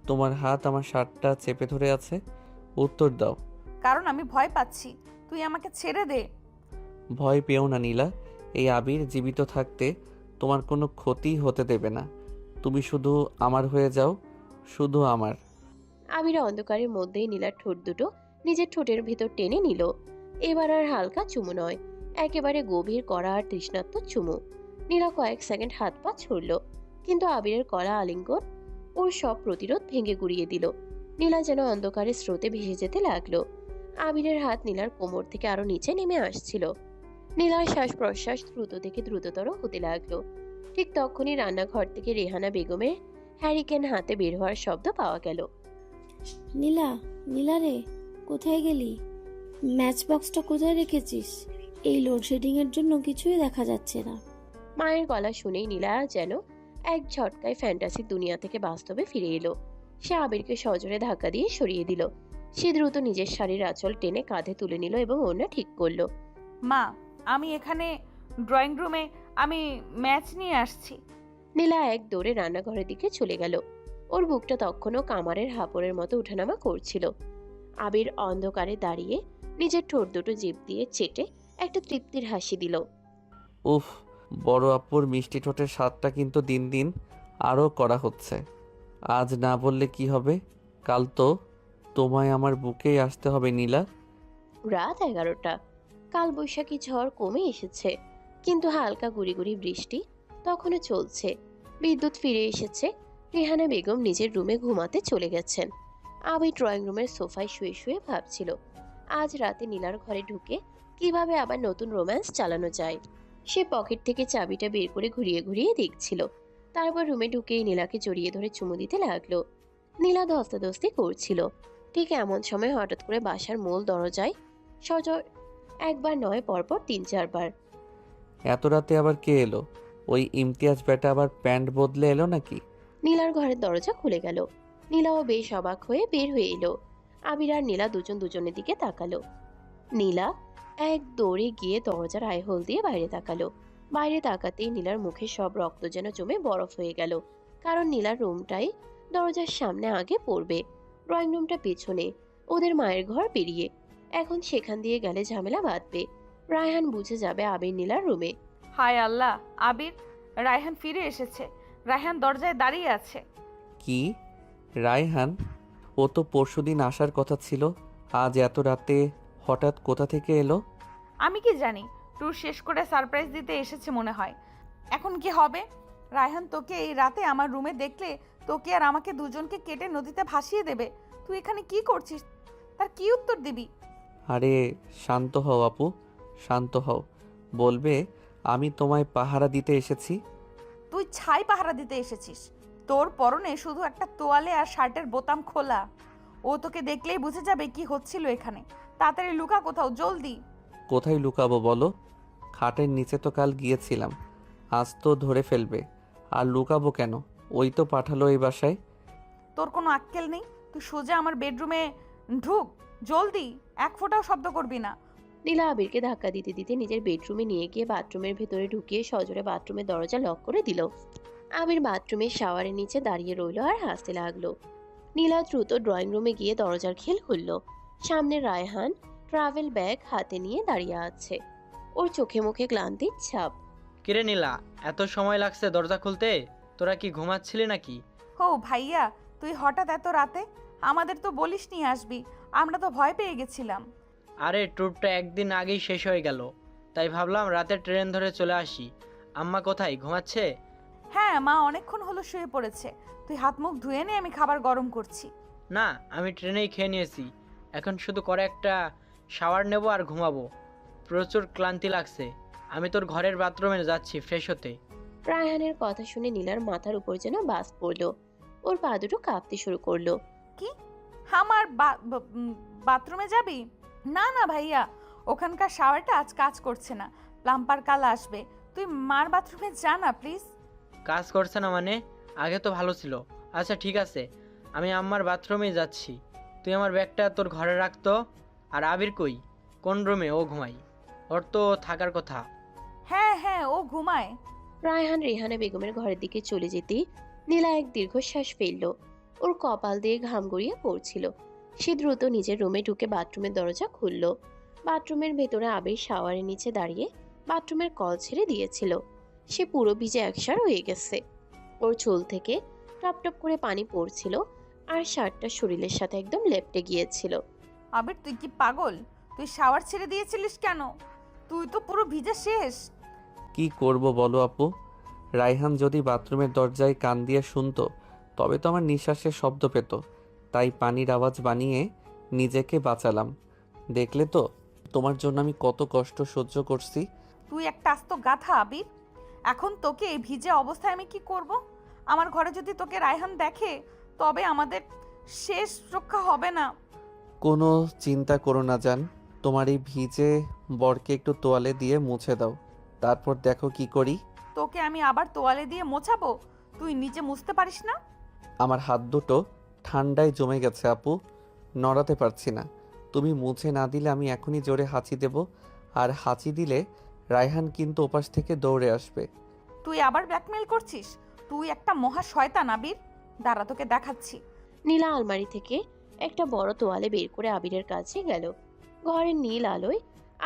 S2: তোমার হাত আমার শার্টটা চেপে ধরে আছে? উত্তর দাও।
S1: কারণ আমি ভয় পাচ্ছি, তুই আমাকে ছেড়ে দে।
S2: ভয় পেও না নীলা, এই আবির জীবিত থাকতে তোমার কোনো ক্ষতি হতে দেবে না। তুমি শুধু আমার হয়ে যাও, শুধু আমার।
S3: আবির অন্ধকারের মধ্যেই নীলার ঠোঁট দুটো নিজের ঠোঁটের ভেতর টেনে নিল। এবার আর হালকা চুমু নয়, একেবারে গভীর কড়া আর তৃষ্ণাত্মক চুমু। নীলা কয়েক সেকেন্ড হাত পা ছুড়ল, কিন্তু আবিরের কড়া আলিঙ্গন ওর সব প্রতিরোধ ভেঙে গুড়িয়ে দিল। নীলা যেন অন্ধকারের স্রোতে ভেসে যেতে লাগলো। আবিরের হাত নীলার কোমর থেকে আরো নিচে নেমে আসছিল। নীলার শ্বাস প্রশ্বাস দ্রুত থেকে দ্রুততর হতে লাগলো। ঠিক তখনই রান্নাঘর থেকে রেহানা বেগমের হ্যারিকেন হাতে বের হওয়ার শব্দ পাওয়া গেল।
S6: নীলা, নীলা রে, কোথায় গেলি? ম্যাচ বক্সটা কোথায় রেখেছিস? এই লোডশেডিং এর জন্য কিছুই দেখা যাচ্ছে না।
S3: মায়ের গলা শুনেই নীলা যেন এক ঝটকায় ফ্যান্টাসির দুনিয়া থেকে বাস্তবে ফিরে এলো। সে আবিরকে সজোরে ধাক্কা দিয়ে সরিয়ে দিল। সে দ্রুত নিজের শাড়ির আঁচল টেনে কাঁধে তুলে নিল এবং ওড়না ঠিক করলো।
S1: মা, আমি এখানে ড্রয়িং রুমে আমি ম্যাচ নিয়ে আসছি।
S3: নীলা এক দৌড়ে রান্নাঘরের দিকে চলে গেল। ওর বুকটা তখনও কামারের হাঁপড়ের মতো উঠানামা করছিল। আবির অন্ধকারে দাঁড়িয়ে নিজের ঠোঁট দুটো জিভ দিয়ে চেটে একটা তৃপ্তির হাসি দিল।
S2: উফ, বড় আপুর মিষ্টি ঠোঁটের স্বাদটা কিন্তু দিন দিন আরও করা হচ্ছে। আজ না বললে কি হবে? কাল তো তোমায় আমার বুকেই আসতে হবে নীলা।
S3: রাত 11টা। কাল বৈশাখী ঝড় কমে এসেছে, কিন্তু হালকা গুড়ি গুড়ি বৃষ্টি তখনও চলছে। বিদ্যুৎ ফিরে এসেছে। রেহানা বেগম নিজের রুমে ঘুমাতে চলে গেছেন। আবির ড্রয়িং রুমের সোফায় শুয়ে শুয়ে ভাবছিল আজ রাতে নীলার ঘরে ঢুকে কিভাবে আবার নতুন রোম্যান্স চালানো যায়। সে পকেট থেকে চাবিটা বের করে ঘুরিয়ে ঘুরিয়ে দেখছিল। তারপর রুমে ঢুকেই নীলাকে জড়িয়ে ধরে চুমু দিতে লাগলো। নীলা ধস্তাধস্তি করছিল। ঠিক এমন সময় হঠাৎ করে বাসার মূল দরজায় সজর একবার নয়, পরপর 3-4 বার।
S2: এত রাতে আবার কে এলো? ওই ইমতিয়াজ বেটা আবার প্যান্ট বদলে এলো নাকি?
S3: নীলার ঘরের দরজা খুলে গেল। নীলাও বেশ অবাক হয়ে বের হয়ে এলো। আবির আর নীলা দুজন দুজনের দিকে তাকালো। নীলা এক দৌড়ে গিয়ে দরজার আইহোল দিয়ে বাইরে তাকালো। বাইরে তাকাতেই নীলার মুখে সব রক্ত যেন জমে বরফ হয়ে গেল। কারণ নীলার রুমটাই দরজার সামনে আগে পড়বে, ড্রয়িং রুমটা পেছনে, ওদের মায়ের ঘর বেরিয়ে। এখন সেখান দিয়ে গেলে ঝামেলা বাঁধবে। রায়হান বুঝে যাবে আবির নীলার রুমে।
S1: হায় আল্লাহ, আবির, রায়হান ফিরে এসেছে। রায়হান দরজায় দাঁড়িয়ে আছে।
S2: কি? রায়হান? ও তো পরশুদিন আসার কথা ছিল। আজ এত রাতে হঠাৎ কোথা থেকে এলো?
S1: আমি কি জানি, ট্যুর শেষ করে সারপ্রাইজ দিতে এসেছে মনে হয়। এখন কি হবে? রায়হান তোকে এই রাতে আমার রুমে দেখলে তোকে আর আমাকে দুজনকে কেটে নদীতে ভাসিয়ে দেবে। তুই এখানে কি করছিস? তার কি উত্তর দিবি?
S2: আরে শান্ত হও আপু, শান্ত হও। বলবে আমি তোমায় পাহারা দিতে এসেছি।
S1: তুই ছাই পাহারা দিতে এসেছিস। তোর পরনে শুধু একটা তোয়ালে আর শার্টের বোতাম খোলা। ও তোকে দেখলেই বুঝে যাবে কি হচ্ছিল এখানে। তাড়াতাড়ি লুকা কোথাও, জলদি।
S2: কোথায় লুকাবো বলো? খাটের নিচে তো কাল গিয়েছিলাম, আজ তো ধরে ফেলবে। আর লুকাবো কেন? ওই তো পাঠালো এই বাসায়।
S1: তোর কোনো আক্কেল নেই? তুই সোজা আমার বেডরুমে ঢুক, জলদি। এক ফোঁটাও শব্দ করবি না।
S3: নীলা আবিরকে ধাক্কা দিতে দিতে নিজের বেডরুমে নিয়ে গিয়ে বাথরুমের ভেতরে ঢুকিয়ে সজোরে বাথরুমের দরজা লক করে দিল। আবির বাথরুমের শাওয়ারের নিচে দাঁড়িয়ে রইল আর হাসতে লাগলো। নীলা দ্রুত ড্রয়িং রুমে গিয়ে দরজার খিল খুলল। সামনে রায়হান ট্রাভেল ব্যাগ হাতে নিয়ে দাঁড়িয়ে আছে। ওর চোখে মুখে ক্লান্তির ছাপ।
S4: কিরে নীলা, এত সময় লাগছে দরজা খুলতে? তোরা কি ঘুমাচ্ছিলি নাকি?
S1: হো ভাইয়া, তুই হঠাৎ এত রাতে? আমাদের তো বলিস নি আসবি। আমরা তো ভয় পেয়ে গেছিলাম।
S4: আরে ট্যুরটা একদিন আগেই শেষ হয়ে গেল, তাই ভাবলাম রাতে ট্রেন ধরে চলে আসি। আম্মা কোথায়, ঘুমাচ্ছে?
S1: হ্যাঁ, মা অনেকক্ষণ হলো শুয়ে পড়েছে। তুই হাত মুখ ধুয়ে নে, আমি খাবার গরম করছি।
S4: না, আমি ট্রেনেই খেয়ে নিয়েছি। এখন শুধু করে একটা শাওয়ার নেব আর ঘুমাবো। প্রচুর ক্লান্তি লাগছে। আমি তোর ঘরের বাথরুমে যাচ্ছি ফ্রেশ হতে।
S3: রায়হানের কথা শুনে নীলার মাথার উপর যেন বাজ পড়লো। ওর পা দুটো কাঁপতে শুরু করলো।
S1: কি? আমার বাথরুমে যাবি? না না ভাইয়া, ওখানকার শাওয়ারটা আজ কাজ করছে না। প্লাম্পার কাল আসবে। তুই মার বাথরুমে যা না প্লিজ।
S4: কাজ করছে না মানে? আগে তো ভালো ছিল। আচ্ছা ঠিক আছে, আমি আম্মার বাথরুমেই যাচ্ছি। তুই আমার ব্যাগটা তোর ঘরে রাখতো। আর আবির কই? কোন রুমে ও ঘুমাই? ওর তো থাকার কথা।
S1: হ্যাঁ হ্যাঁ, ও ঘুমায়।
S3: রায়হান রেহানা বেগমের ঘরের দিকে চলে যেতেই নীলা এক দীর্ঘশ্বাস ফেলল। ওর কপাল দিয়ে ঘাম গড়িয়ে পড়ছিল। সে দ্রুত নিজের রুমে ঢুকে বাথরুমের দরজা খুলল। বাথরুমের ভেতরে আবির শাওয়ারের নিচে দাঁড়িয়ে বাথরুমের কল ছেড়ে দিয়েছিল। সে পুরো ভিজে একসার হয়ে গেছে। ওর চুল থেকে টপ টপ করে পানি পড়ছিল আর শার্টটা শরীরের সাথে একদম লেপ্টে গিয়েছিল।
S1: আবির, তুই কি পাগল? তুই শাওয়ার ছেড়ে দিয়েছিলিস কেন? তুই তো পুরো ভিজে শেষ।
S2: কি করব বলো আপু? রায়হান যদি বাথরুমের দরজায় কান দিয়ে শুনতো তবে তো আমার নিঃশ্বাসের শব্দ পেত। তাই পানির আওয়াজ বানিয়ে নিজেকে বাঁচালাম। দেখলে তো তোমার জন্য আমি কত কষ্ট সহ্য করছি।
S1: তুই একটা আস্ত গাধা আবির। এখন তোকে এই ভিজে অবস্থায় আমি কি করব? আমার ঘরে যদি তোকে রায়হান দেখে তবে আমাদের শেষ রক্ষা হবে না।
S2: কোনো চিন্তা করো না জান, তোমার এই ভিজে বরকে একটু তোয়ালে দিয়ে মুছে দাও, তারপর দেখো কি করি।
S1: তোকে আমি আবার তোয়ালে দিয়ে মোছাবো? তুই নিজে মুছতে পারিস না?
S2: আমার হাত দুটো ঠান্ডায় জমে গেছে আপু, নড়াতে পারছি না। তুমি মুছে না দিলে আমি এখনই জোরে হাঁচি দেব, আর হাঁচি দিলে রায়হান কিন্তু ওপাশ থেকে দৌড়ে আসবে।
S1: তুই আবার ব্ল্যাকমেল করছিস? তুই একটা মহা শয়তান আবির। দাঁড়া, তোকে দেখাচ্ছি।
S3: নীলা আলমারি থেকে একটা বড় তোয়ালে বের করে আবিরের কাছে গেল। ঘরের নীল আলোয়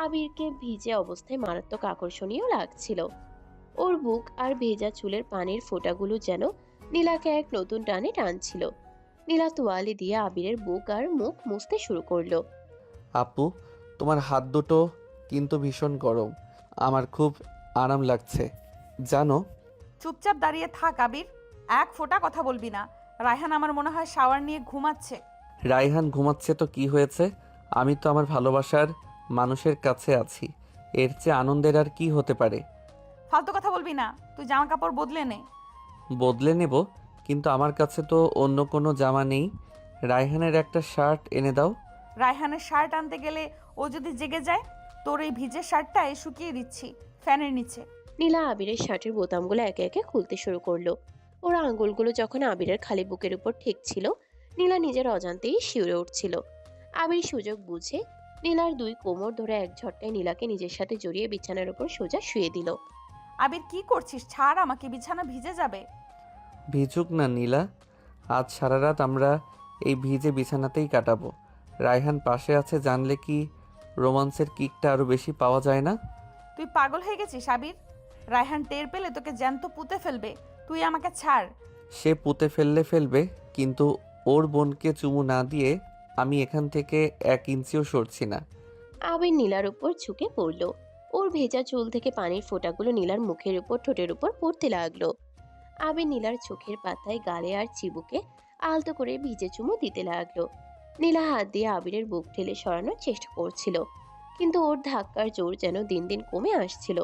S3: আবিরকে ভিজে অবস্থায় মারাত্মক আকর্ষণীয় লাগছিল। ওর বুক আর ভেজা চুলের পানির ফোঁটাগুলো যেন নীলাকে এক নতুন টানে টানছিল। নীলা তোয়ালে দিয়ে আবিরের বুক আর মুখ মুছতে শুরু করলো।
S2: আপু, তোমার হাত দুটো কিন্তু ভীষণ গরম। আমার খুব আরাম লাগছে জানো।
S1: চুপচাপ দাঁড়িয়ে থাক আবির, এক ফোঁটা কথা বলবি না। রায়হান আমার মনে হয় শাওয়ার নিয়ে ঘুমাচ্ছে।
S2: রায়হান ঘুমাচ্ছে তো কি হয়েছে? আমি তো আমার ভালোবাসার মানুষের কাছে আছি। এর চেয়ে আনন্দের আর কি হতে পারে?
S1: ফালতু কথা বলবি না, তুই জামা কাপড় বদলে নে।
S2: বদলে নেব, কিন্তু আমার কাছে তো অন্য কোনো জামা নেই। রায়হানের একটা শার্ট এনে দাও।
S1: রায়হানের শার্ট আনতে গেলে ও যদি জেগে যায়, তোর এই ভিজে শার্টটাই শুকিয়ে দিচ্ছি ফ্যানের নিচে।
S3: নীলা আবিরের শার্টের বোতামগুলো একে একে খুলতে শুরু করলো। ওর আঙ্গুলগুলো যখন আবিরের খালি বুকের উপর ঠেকছিল, নীলা নিজের অজান্তেই শিউরে উঠছিল। আবির সুযোগ বুঝে নীলার দুই কোমর ধরে এক ঝটকায় নীলাকে নিজের সাথে জড়িয়ে বিছানার উপর সোজা শুয়ে দিল।
S1: আবির কি করছিস? ছাড় আমাকে, বিছানা ভিজে যাবে।
S2: ভিজুক না নীলা, আজ সারা রাত আমরা এই ভিজে বিছানাতেই কাটাবো। রায়হান পাশে আছে জানলে কি রোমান্সের কিকটা আরও বেশি পাওয়া যায় না?
S1: তুই পাগল হয়ে গেছিস আবির? রায়হান টের পেলে তোকে জ্যান্ত পুঁতে ফেলবে। তুই আমাকে ছাড়।
S2: সে পুঁতে ফেলবে, কিন্তু ওর বোনকে চুমু না দিয়ে আমি এখান থেকে 1 ইঞ্চিও সরছি না।
S3: আবির নীলার উপর ঝুঁকে পড়ল। ওর ভেজা চুল থেকে পানির ফোঁটাগুলো নীলার মুখের উপর ঠোঁটের উপর পড়তে লাগলো। আবির নীলার চোখের পাতায়, গালে আর চিবুকে আলতো করে ভিজে চুমু দিতে লাগলো। নীলা হাত দিয়ে আবিরের বুক ঠেলে সরানোর চেষ্টা করছিল, কিন্তু ওর ধাক্কার জোর যেন দিন দিন কমে আসছিল।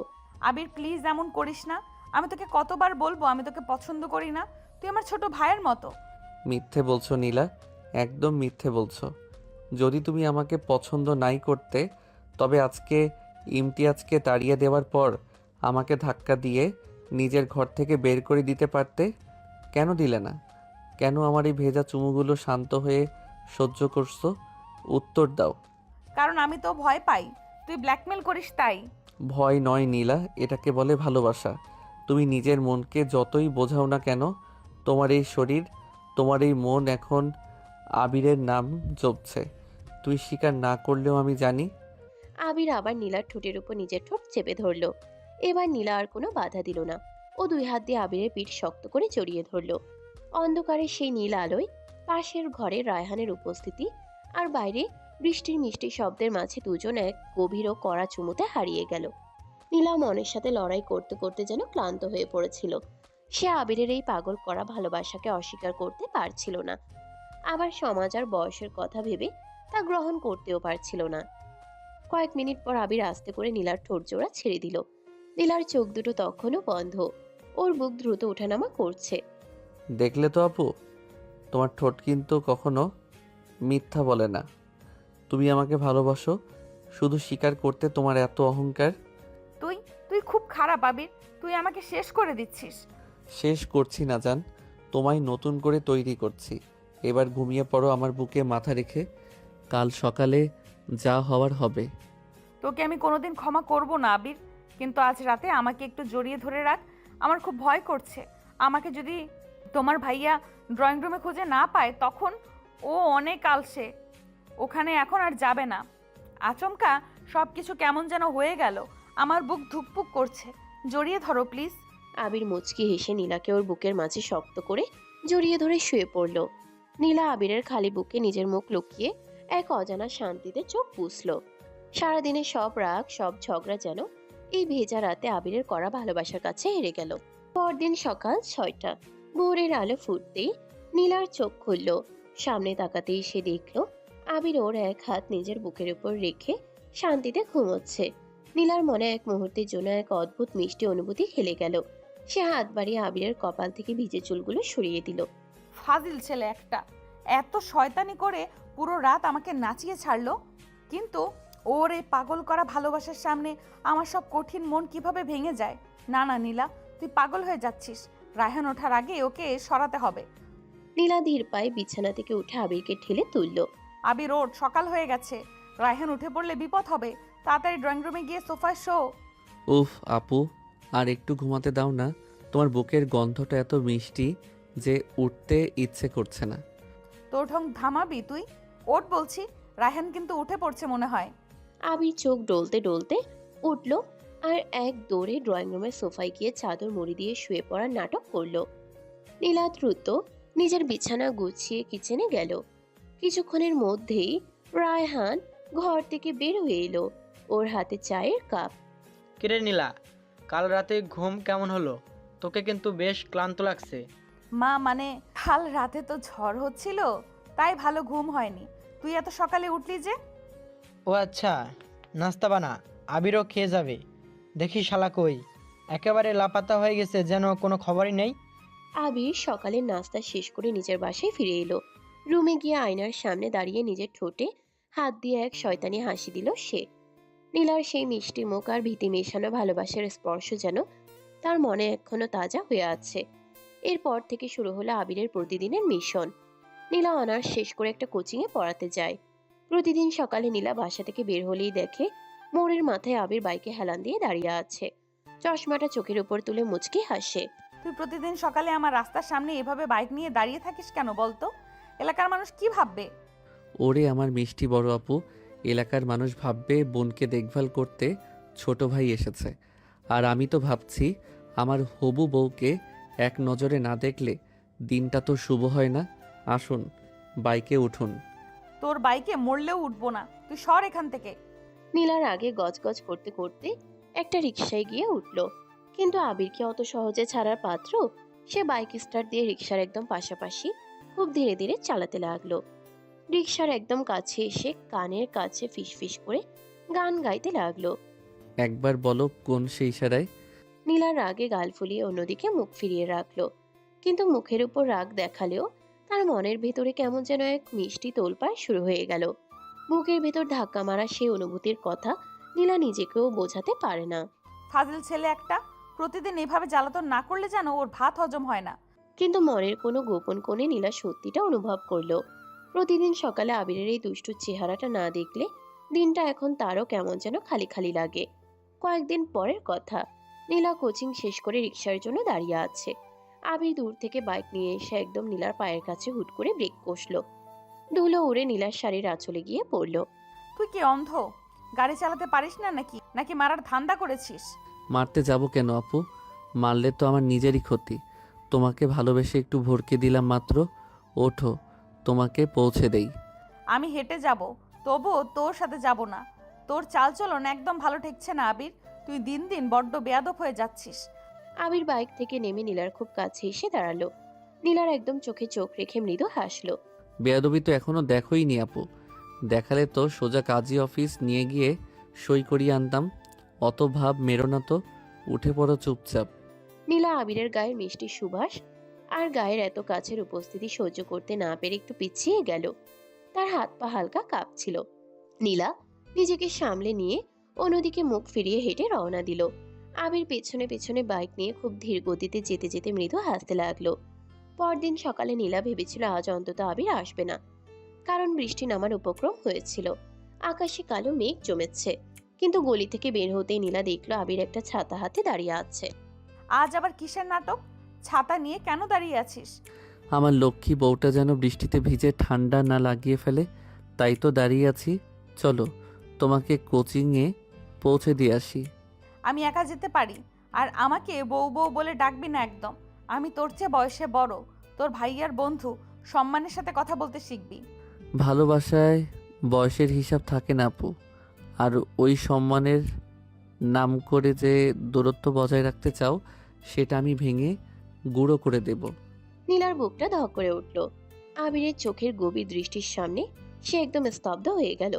S1: আবির প্লিজ এমন করিস না। আমি তোকে কতবার বলবো আমি তোকে পছন্দ করি না? তুই আমার ছোট ভাইয়ের মতো।
S2: মিথ্যে বলছো নীলা, একদম মিথ্যে বলছো। যদি তুমি আমাকে পছন্দ নাই করতে, তবে আজকে ইমতিয়াজকে তাড়িয়ে দেওয়ার পর আমাকে ধাক্কা দিয়ে নিজের ঘর থেকে বের করে দিতে পারতে। কেন দিলে না? কেন আমার এই ভেজা চুমুগুলো শান্ত হয়ে সহ্য করছো? উত্তর দাও।
S1: কারণ আমি তো ভয় পাই, তুই ব্ল্যাকমেল করিস তাই।
S2: ভয় নয় নীলা, এটাকে বলে ভালোবাসা। তুমি নিজের মনকে যতই বোঝাও না কেন, তোমার এই শরীর, তোমার এই মন এখন আবিরের নাম জপছে। তুই স্বীকার না করলেও আমি জানি।
S3: আবির আবার নীলার ঠোঁটের উপর নিজের ঠোঁট চেপে ধরলো। এবার নীলা আর কোনো বাধা দিল না। ও দুই হাত দিয়ে আবিরের পিঠ শক্ত করে জড়িয়ে ধরলো। অন্ধকারে সেই নীল আলোয় পাশের ঘরে রায়হানের উপস্থিতি, আর বাইরে বৃষ্টির মিষ্টি শব্দের মাঝে দুজন এক গভীর ও কড়া চুমুতে হারিয়ে গেল। নীলা মনের সাথে লড়াই করতে করতে যেন ক্লান্ত হয়ে পড়েছিল। সে আবিরের এই পাগল করা ভালোবাসাকে অস্বীকার করতে পারছিল না, আবার সমাজ আর বয়সের কথা ভেবে তা গ্রহণ করতেও পারছিল না। কয়েক মিনিট পর আবির আস্তে করে নীলার ঠোঁট জোড়া ছেড়ে দিল। নীলার চোখ দুটো তখনও বন্ধ। ওর বুক দ্রুত ওঠানামা করছে।
S2: দেখলে তো আপু, তোমার ঠোঁট কিন্তু কখনো মিথ্যা বলে না। তুমি আমাকে ভালোবাসো, শুধু স্বীকার করতে তোমার এত অহংকার।
S1: তুই তুই খুব খারাপ আবির, তুই আমাকে শেষ করে দিচ্ছিস।
S2: শেষ করছি না জান, তোমায় নতুন করে তৈরি করছি। এবার ঘুমিয়ে পড়ো আমার বুকে মাথা রেখে। কাল সকালে যা হওয়ার হবে।
S1: তোকে আমি কোনোদিন ক্ষমা করব না আবির, কিন্তু আজ রাতে আমাকে একটু জড়িয়ে ধরে রাখ। আমার খুব ভয় করছে। আমাকে যদি তোমার ভাইয়া ড্রয়িং রুমে খুঁজে না পায়, তখন ও অনেক আলসে, ওখানে এখন আর যাবে না। আচমকা সব কিছু কেমন যেন হয়ে গেল, আমার বুক ধুকপুক করছে। জড়িয়ে ধরো প্লিজ।
S3: আবির মুচকি হেসে নীলাকে ওর বুকের মাঝে শক্ত করে জড়িয়ে ধরে শুয়ে পড়ল। নীলা আবিরের খালি বুকে নিজের মুখ লুকিয়ে এক অজানা শান্তিতে চোখ বুঝল। সারাদিনের সব রাগ, সব ঝগড়া যেন এই ভেজা রাতে আবিরের করা ভালোবাসার কাছে হেরে গেল। পরদিন সকাল 6টা, ভোরের আলো ফুটতেই নীলার চোখ খুলল। সামনে তাকাতেই সে দেখল আবির ওর এক হাত নিজের বুকের উপর রেখে শান্তিতে ঘুমোচ্ছে। নীলার মনে এক মুহূর্তের জন্য এক অদ্ভুত মিষ্টি অনুভূতি খেলে গেল। সে হাত বাড়িয়ে আবিরের কপাল থেকে ভিজে চুলগুলো সরিয়ে দিল।
S1: ফাজিল ছেলে একটা, এত শয়তানি করে পুরো রাত আমাকে নাচিয়ে ছাড়লো, কিন্তু ওর এই পাগল করা ভালোবাসার সামনে আমার সব কঠিন মন কিভাবে ভেঙে যায়। না না নীলা, তুই পাগল হয়ে যাচ্ছিস। রায়হান ওঠার আগে ওকে সরাতে হবে।
S3: নীলা ধীর পায়ে বিছানা থেকে উঠে আবিরকে ঠেলে তুলল।
S1: আবির ওঠ, সকাল হয়ে গেছে। রায়হান উঠে পড়লে বিপদ হবে। তাড়াতাড়ি ড্রয়িং রুমে গিয়ে সোফায় শো।
S2: উফ আপু, আর একটু ঘুমাতে দাও না। তোমার বুকের গন্ধটা এত মিষ্টি যে উঠতে ইচ্ছে করছে না।
S1: তোর ঠং থামাবি তুই? ওঠ বলছি। রায়হান কিন্তু উঠে পড়ছে মনে হয়।
S3: আবির চোখ ডলতে ডলতে উঠল আর এক দৌড়ে ড্রয়িং রুমের সোফায় গিয়ে চাদর মুড়ি দিয়ে শুয়ে পড়ার নাটক করলো। নীলা দ্রুত নিজের বিছানা গুছিয়ে কিচেনে গেল। কিছুক্ষণের মধ্যেই রায়হান ঘর থেকে বের হয়ে এলো, ওর হাতে চায়ের কাপ।
S4: কিরে নীলা, কাল রাতে ঘুম কেমন হলো? তোকে কিন্তু বেশ ক্লান্ত লাগছে।
S1: মা মানে কাল রাতে তো ঝড় হচ্ছিল, তাই ভালো ঘুম হয়নি। তুই এত সকালে উঠলি যে?
S4: ও আচ্ছা, নাস্তা বানা, আবিরও খেয়ে যাবে। দেখি শালা কই, একেবারে লাপাত্তা হয়ে গেছে, যেন কোনো খবরই নেই।
S3: আবির সকালে নাস্তা শেষ করে নিজের বাসায় ফিরে এলো। রুমে গিয়ে আয়নার সামনে দাঁড়িয়ে নিজের ঠোঁটে হাত দিয়ে এক শয়তানি হাসি দিল সে। নীলার সেই মিষ্টি মুখ আর ভীতি মেশানো ভালোবাসার স্পর্শ যেন তার মনে এখনো তাজা হয়ে আছে। এরপর থেকে শুরু হলো আবিরের প্রতিদিনের মিশন। নীলা অনার্স শেষ করে একটা কোচিংয়ে পড়াতে যায়। প্রতিদিন সকালে নীলা বাসা থেকে বের হলেই দেখে মোড়ের মাথায় আবির বাইকে হেলান দিয়ে দাঁড়িয়ে আছে। চশমাটা চোখের উপর তুলে মুচকি হাসে।
S1: তুই প্রতিদিন সকালে আমার রাস্তার সামনে এভাবে বাইক নিয়ে দাঁড়িয়ে থাকিস কেন বলতো? এলাকার মানুষ কি ভাববে?
S2: ওরে আমার মিষ্টি বড় আপু, এলাকার মানুষ ভাববে বোনকে দেখভাল করতে ছোট ভাই এসেছে। আর আমি তো ভাবছি আমার হবু বউকে এক নজরে না দেখলে দিনটা তো শুভ হয় না। আসুন বাইকে উঠুন।
S1: তোর বাইকে মরলেও উঠবো না, তুই সর এখান থেকে।
S3: নীলার আগে গজগজ করতে করতে একটা রিকশায় গিয়ে উঠল, কিন্তু আবিরকে অত সহজে ছাড়ার পাত্র। সে বাইক স্টার্ট দিয়ে রিকশার একদম পাশাপাশি খুব ধীরে ধীরে চালাতে লাগলো। রিকশার একদম কাছে এসে কানের কাছে ফিসফিস করে গান গাইতে লাগলো।
S2: একবার বলো কোন সেই ইশারায়?
S3: নীলার রাগে গাল ফুলিয়ে অন্যদিকে মুখ ফিরিয়ে রাখলো, কিন্তু মুখের উপর রাগ দেখালেও তার মনের ভেতরে কেমন যেন এক মিষ্টি তোলপাড় শুরু হয়ে গেল। বুকের ভেতর ধাক্কা মারা সেই অনুভূতির কথা নীলা নিজেকেও বোঝাতে পারে না।
S1: ফাজিল ছেলে একটা, প্রতিদিন এভাবে জ্বালাতন না করলে যেন ওর ভাত হজম হয় না।
S3: কিন্তু মনের কোনো গোপন কোণে নীলা সত্যিটা অনুভব করলো। প্রতিদিন সকালে আবিরের এই দুষ্টু চেহারাটা না দেখলে দিনটা এখন তারও কেমন যেন খালি খালি লাগে। কয়েকদিন পরের কথা, নীলা কোচিং শেষ করে রিকশার জন্য দাঁড়িয়ে আছে। আবির দূর থেকে বাইক নিয়ে এসে একদম নীলার পায়ের কাছে হুট করে ব্রেক কষলো। ধুলো উড়ে নীলার শাড়ির আঁচলে গিয়ে পড়লো।
S1: তুই কি অন্ধ? গাড়ি চালাতে পারিস না নাকি? নাকি মারার ধান্দা করেছিস?
S2: মারতে যাব কেন আপু? মারলে তো আমার নিজেরই ক্ষতি। তোমাকে ভালোবেসে একটু ভরকে দিলাম মাত্র। ওঠো, তোমাকে পৌঁছে দেই।
S1: আমি হেঁটে যাব, তবুও তোর সাথে যাব না। তোর চালচলন একদম ভালো ঠেকছে না আবির। তুই দিন দিন বড্ড বেয়াদব হয়ে যাচ্ছিস।
S3: আবির বাইক থেকে নেমে নীলার খুব কাছে এসে দাঁড়ালো। নীলার একদম চোখে চোখ রেখে মৃদু হাসলো।
S2: বেয়াদবি তো এখনো দেখোই নি আপু। দেখালে তো সোজা কাজী অফিস নিয়ে গিয়ে সই করিয়ে আনতাম। অত ভাব মেরো না তো, উঠে পড়ো চুপচাপ।
S3: নীলা আবিরের গায়ের মিষ্টি সুবাস আর গায়ের এত কাছের উপস্থিতি সহ্য করতে না পেরে একটু পিছিয়ে গেল। তার হাত পা হালকা কাঁপছিল। নীলা নিজেকে সামলে নিয়ে অন্যদিকে মুখ ফিরিয়ে হেঁটে রওনা দিল। আবির পেছনে পেছনে বাইক নিয়ে খুব ধীর গতিতে যেতে যেতে মৃদু হাসতে লাগলো। পরদিন সকালে নীলা ভেবেছিল আজ অন্তত আবির আসবে না, কারণ বৃষ্টি নামার উপক্রম হয়েছিল। আকাশে কালো মেঘ জমেছে। কিন্তু গলি থেকে বের হতেই নীলা দেখলো আবির একটা ছাতা হাতে দাঁড়িয়ে আছে।
S1: আজ আবার কিসের নাটক? ছাতা নিয়ে কেন দাঁড়িয়ে আছিস?
S2: আমার লক্ষ্মী বউটা যেন বৃষ্টিতে ভিজে ঠান্ডা না লাগিয়ে ফেলে, তাই তো দাঁড়িয়ে আছি। চলো তোমাকে কোচিংয়ে পৌঁছে দিয়ে আসি।
S1: আমি একা যেতে পারি, আর আমাকে বউ বউ বলে ডাকবি না একদম। আমি তোর চেয়ে বয়সে বড়, তোর ভাইয়ার বন্ধু। সম্মানের সাথে কথা বলতে শিখবি।
S2: ভালোবাসায় বয়সের হিসাব থাকে না আপু। আর ওই সম্মানের নাম করে যে দূরত্ব বজায় রাখতে চাও, সেটা আমি ভেঙে গুঁড়ো করে দেব।
S3: নীলার বুকটা ধক করে উঠল। আবিরের চোখের গভীর দৃষ্টির সামনে সে একদম স্তব্ধ হয়ে গেল।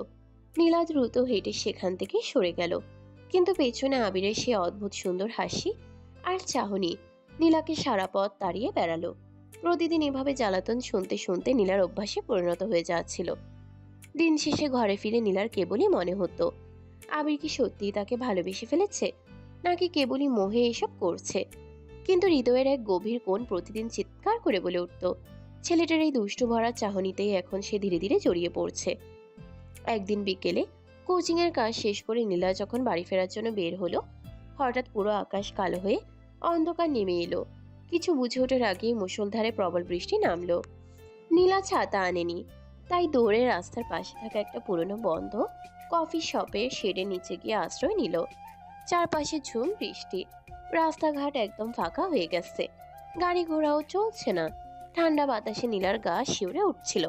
S3: নীলা দ্রুত হেঁটে সেখান থেকে সরে গেল, কিন্তু পেছনে আবিরের সে অদ্ভুত সুন্দর হাসি আর চাহনি নীলাকে সারা পথ তাড়িয়ে বেড়ালো। প্রতিদিন এভাবে জ্বালাতন শুনতে শুনতে নীলার অভ্যাসে পরিণত হয়ে যাচ্ছিল। দিন শেষে ঘরে ফিরে নীলার কেবলই মনে হতো, আবির কি সত্যিই তাকে ভালোবেসে ফেলেছে, নাকি কেবলই মোহে এসব করছে। কিন্তু হৃদয়ের এক গভীর কোণ প্রতিদিন চিৎকার করে বলে উঠত, ছেলেটার এই দুষ্টু ভরা চাহনিতেই এখন সে ধীরে ধীরে জড়িয়ে পড়ছে। একদিন বিকেলে কোচিং এর কাজ শেষ করে নীলা যখন বাড়ি ফেরার জন্য বের হলো, হঠাৎ পুরো আকাশ কালো হয়ে অন্ধকার নেমে এলো। কিছু বুঝে ওঠার আগেই মুষলধারে প্রবল বৃষ্টি নামলো। নীলা ছাতা আনেনি, তাই দৌড়ে রাস্তার পাশে থাকা একটা পুরনো বন্ধ কফি শপের শেডের নিচে গিয়ে আশ্রয় নিল। চারপাশে ঝুম বৃষ্টি, রাস্তাঘাট একদম ফাঁকা হয়ে গেছে, গাড়ি ঘোড়াও চলছে না। ঠান্ডা বাতাসে নীলার গা শিউরে উঠছিল।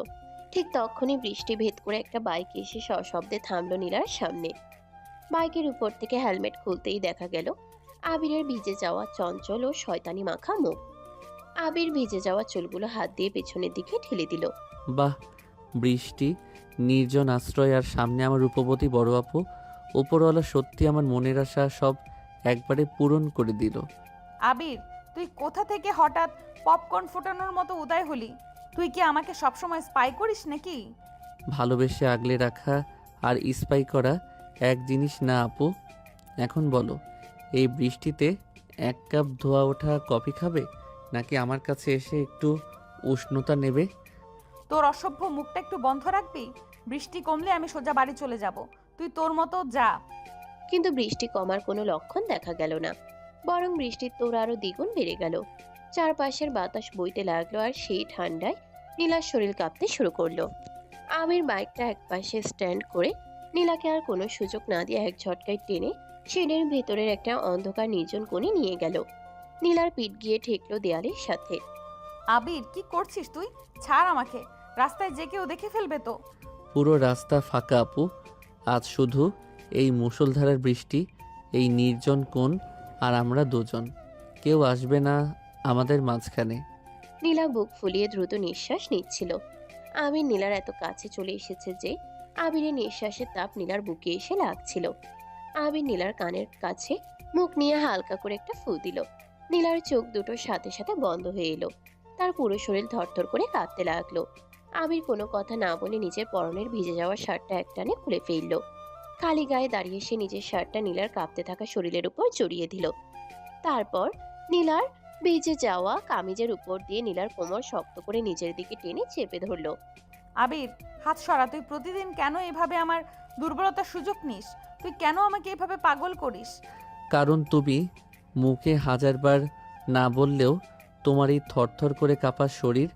S3: ঠিক তখনই বৃষ্টি ভেদ করে একটা বাইক এসে সশব্দে থামলো নীলার সামনে। বাইকের উপর থেকে হেলমেট খুলতেই দেখা গেল আবিরের ভিজে যাওয়া চঞ্চল ও শয়তানি মাখা মুখ। আবির ভিজে যাওয়া চুলগুলো হাত দিয়ে পেছনের দিকে ঠেলে দিল।
S2: বাহ, বৃষ্টি, নির্জন আশ্রয় আর সামনে আমার রূপবতী বড় আপু। উপরওয়ালা সত্যি আমার মনের আশা সব একবারে পূরণ করে দিল।
S1: আবির, তুই কোথা থেকে হঠাৎ পপকর্ন ফোটানোর মতো উদয় হলি? তুই কি আমাকে সবসময় স্পাই করিস নাকি?
S2: ভালোবেসে আগলে রাখা আর স্পাই করা এক জিনিস না আপু। এখন বলো, এই বৃষ্টিতে 1 কাপ ধোয়া ওঠা কফি খাবে, নাকি আমার কাছে এসে একটু উষ্ণতা নেবে?
S1: তোর অসভ্য মুখটা একটু বন্ধ রাখবি? বৃষ্টি কমলে আমি সোজা বাড়ি চলে যাব। তুই তোর মতো যা।
S3: কিন্তু বৃষ্টি কমার কোনো লক্ষণ দেখা গেল না, বরং বৃষ্টির তোর আরো দ্বিগুণ বেড়ে গেল। চারপাশের বাতাস বইতে লাগলো আর সেই ঠান্ডায় নীলার শরীর কাঁপতে শুরু করলো। আমির বাইকটা একপাশে স্ট্যান্ড করে নীলাকে আর কোনো সুযোগ না দিয়ে এক ঝটকায় টেনে শেডের ভেতরের একটা অন্ধকার নির্জন কোণে নিয়ে গেল। নীলার পিঠ গিয়ে ঠেকলো দেয়ালের সাথে।
S1: আবির, কি করছিস তুই? ছাড় আমাকে, রাস্তায় যে কেউ দেখে ফেলবে তো।
S2: পুরো রাস্তা ফাঁকা আপু। আজ শুধু এই মুষলধারার বৃষ্টি, এই নির্জন কোণ আর আমরা দুজন। কেউ আসবে না আমাদের মাঝখানে।
S3: নীলা বুক ফুলিয়ে দ্রুত নিঃশ্বাস নিচ্ছিল। আবির নীলার এত কাছে চলে এসেছে যে আবিরের নিঃশ্বাসের তাপ নীলার বুকে এসে লাগছিল। আবির নীলার কানের কাছে মুখ নিয়ে হালকা করে একটা ফু দিল। নীলার চোখ দুটো সাথে সাথে বন্ধ হয়ে এলো। তার পুরো শরীর থরথর করে কাঁপতে লাগলো। আবির কোনো কথা না বলে নিজের পরনের ভিজে যাওয়া শার্টটা একটানে খুলে ফেলল। খালি গায়ে দাঁড়িয়ে সে নিজের শার্টটা নীলার কাঁপতে থাকা শরীরের উপর জড়িয়ে দিল। তারপর নীলার ভিজে যাওয়া কামিজের উপর দিয়ে নীলার কোমর শক্ত করে নিজের দিকে টেনে চেপে ধরল।
S1: আবির, হাত সরা। তুই প্রতিদিন কেন এভাবে আমার দুর্বলতার সুযোগ নিস? তুই কেন আমাকে এভাবে পাগল করিস?
S2: কারণ তুমি মুখে 1000বার না বললেও তোমার এই থরথর করে কাঁপা শরীর,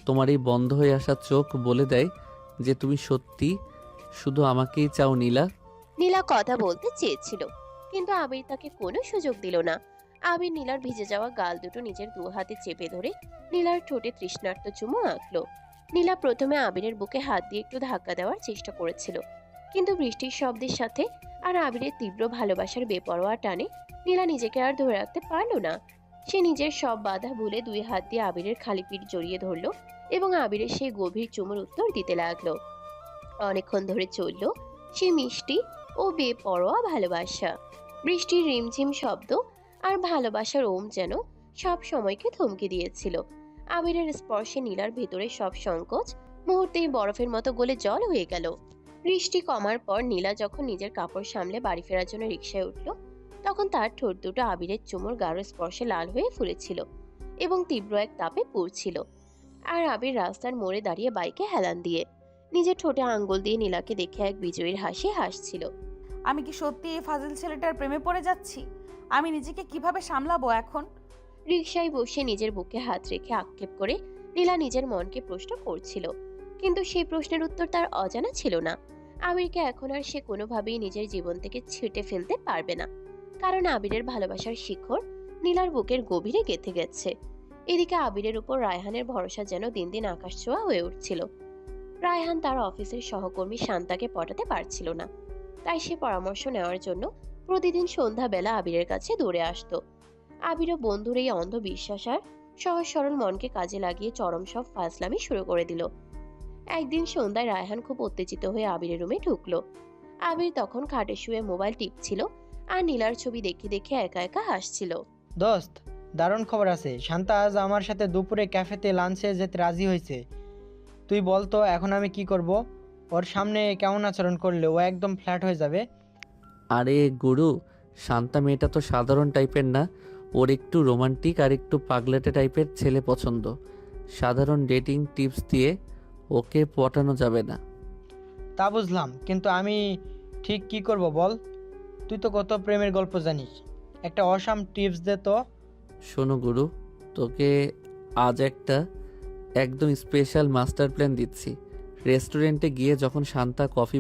S2: তোমার এই বন্ধ হয়ে আসা চোখ বলে দেয় যে তুমি সত্যি শুধু আমাকেই চাও নীলা।
S3: নীলা কথা বলতে চেয়েছিল, কিন্তু আবির তাকে কোনো সুযোগ দিল না। আবির নীলার ভিজে যাওয়া গাল দুটো নিজের 2 হাতে চেপে ধরে নীলার ঠোঁটে তৃষ্ণার্ত চুমু আঁকলো। নীলা প্রথমে আবিরের বুকে হাত দিয়ে একটু ধাক্কা দেওয়ার চেষ্টা করেছিল, কিন্তু বৃষ্টির শব্দের সাথে আর আবিরের তীব্র ভালোবাসার বেপরোয়া টানে নীলা নিজেকে আর ধরে রাখতে পারলো না। সে নিজের সব বাধা ভুলে 2 হাত দিয়ে আবিরের খালি পিঠ জড়িয়ে ধরলো এবং আবিরের সেই গভীর চুমুর উত্তর দিতে লাগলো। অনেকক্ষণ ধরে চলল সে মিষ্টি ও বেপরোয়া ভালোবাসা। বৃষ্টির রিমঝিম শব্দ আর ভালোবাসার ওম যেন সব সময়কে থমকে দিয়েছিল। আবিরের স্পর্শে নীলার ভেতরে সব সংকোচ মুহূর্তেই বরফের মতো গলে জল হয়ে গেল। বৃষ্টি কমার পর নীলা যখন নিজের কাপড় সামলে বাড়ি ফেরার জন্য রিকশায় উঠল, তখন তার ঠোঁট দুটো আবিরের চুমুর গাঢ় স্পর্শে লাল হয়ে ফুলেছিল এবং তীব্র এক তাপে পুড়ছিল। আর আবির রাস্তার মোড়ে দাঁড়িয়ে বাইকে হেলান দিয়ে নিজের ঠোঁটে আঙ্গুল দিয়ে নীলাকে দেখে এক বিজয়ীর হাসি হাসছিল।
S1: আমি কি সত্যি এই ফাজিল ছেলেটার প্রেমে পড়ে যাচ্ছি? আমি নিজেকে কিভাবে সামলাবো এখন?
S3: রিকশায় বসে নিজের বুকে হাত রেখে আক্ষেপ করে নীলা নিজের মনকে প্রশ্ন করছিল, কিন্তু সেই প্রশ্নের উত্তর তার অজানা ছিল না। আবিরকে এখন আর সে কোনোভাবেই নিজের জীবন থেকে ছিটে ফেলতে পারবে না, কারণ আবিরের ভালোবাসার শিখর নীলার বুকের গভীরে গেঁথে গেছে। এদিকে আবিরের উপর রায়হানের ভরসা যেন দিন দিন আকাশ ছোঁয়া হয়ে উঠছিল। রায়হান তার অফিসের সহকর্মী শান্তাকে পটাতে পারছিল না, তাই সে পরামর্শ নেওয়ার জন্য প্রতিদিন সন্ধ্যাবেলা আবিরের কাছে দৌড়ে আসতো। আবিরও বন্ধুর এই অন্ধ বিশ্বাস আর সহজ সরল মনকে কাজে লাগিয়ে চরম সব ফাজলামি শুরু করে দিল। একদিন সন্ধ্যায় রায়হান খুব উত্তেজিত হয়ে আবিরের রুমে ঢুকলো। আবির তখন খাটে শুয়ে মোবাইল টিপছিল আর নীলার ছবি দেখে দেখে একা একা হাসছিল।
S4: দোস্ত, দারুণ খবর আছে। শান্তা আজ আমার সাথে দুপুরে ক্যাফেতে লাঞ্চে যেতে রাজি হয়েছে। তুই বল তো এখন আমি কি করব? ওর সামনে কেমন আচরণ করলে ও একদম ফ্ল্যাট হয়ে যাবে?
S2: আরে গুরু, শান্তা মেয়েটা তো সাধারণ টাইপের না। ওর একটু রোমান্টিক আর একটু পাগলাটে টাইপের ছেলে পছন্দ। সাধারণ ডেটিং টিপস দিয়ে ওকে পটানো যাবে না।
S4: তা বুঝলাম, কিন্তু আমি ঠিক কি করব বল? তুই তো কত প্রেমের গল্প জানিস, একটা অসাম টিপস দে তো।
S2: শোনো গুরু, তোকে আজ একটা একদম স্পেশাল মাস্টার প্ল্যান দিচ্ছি। রেস্টুরেন্টে গিয়ে যখন শান্তা কফি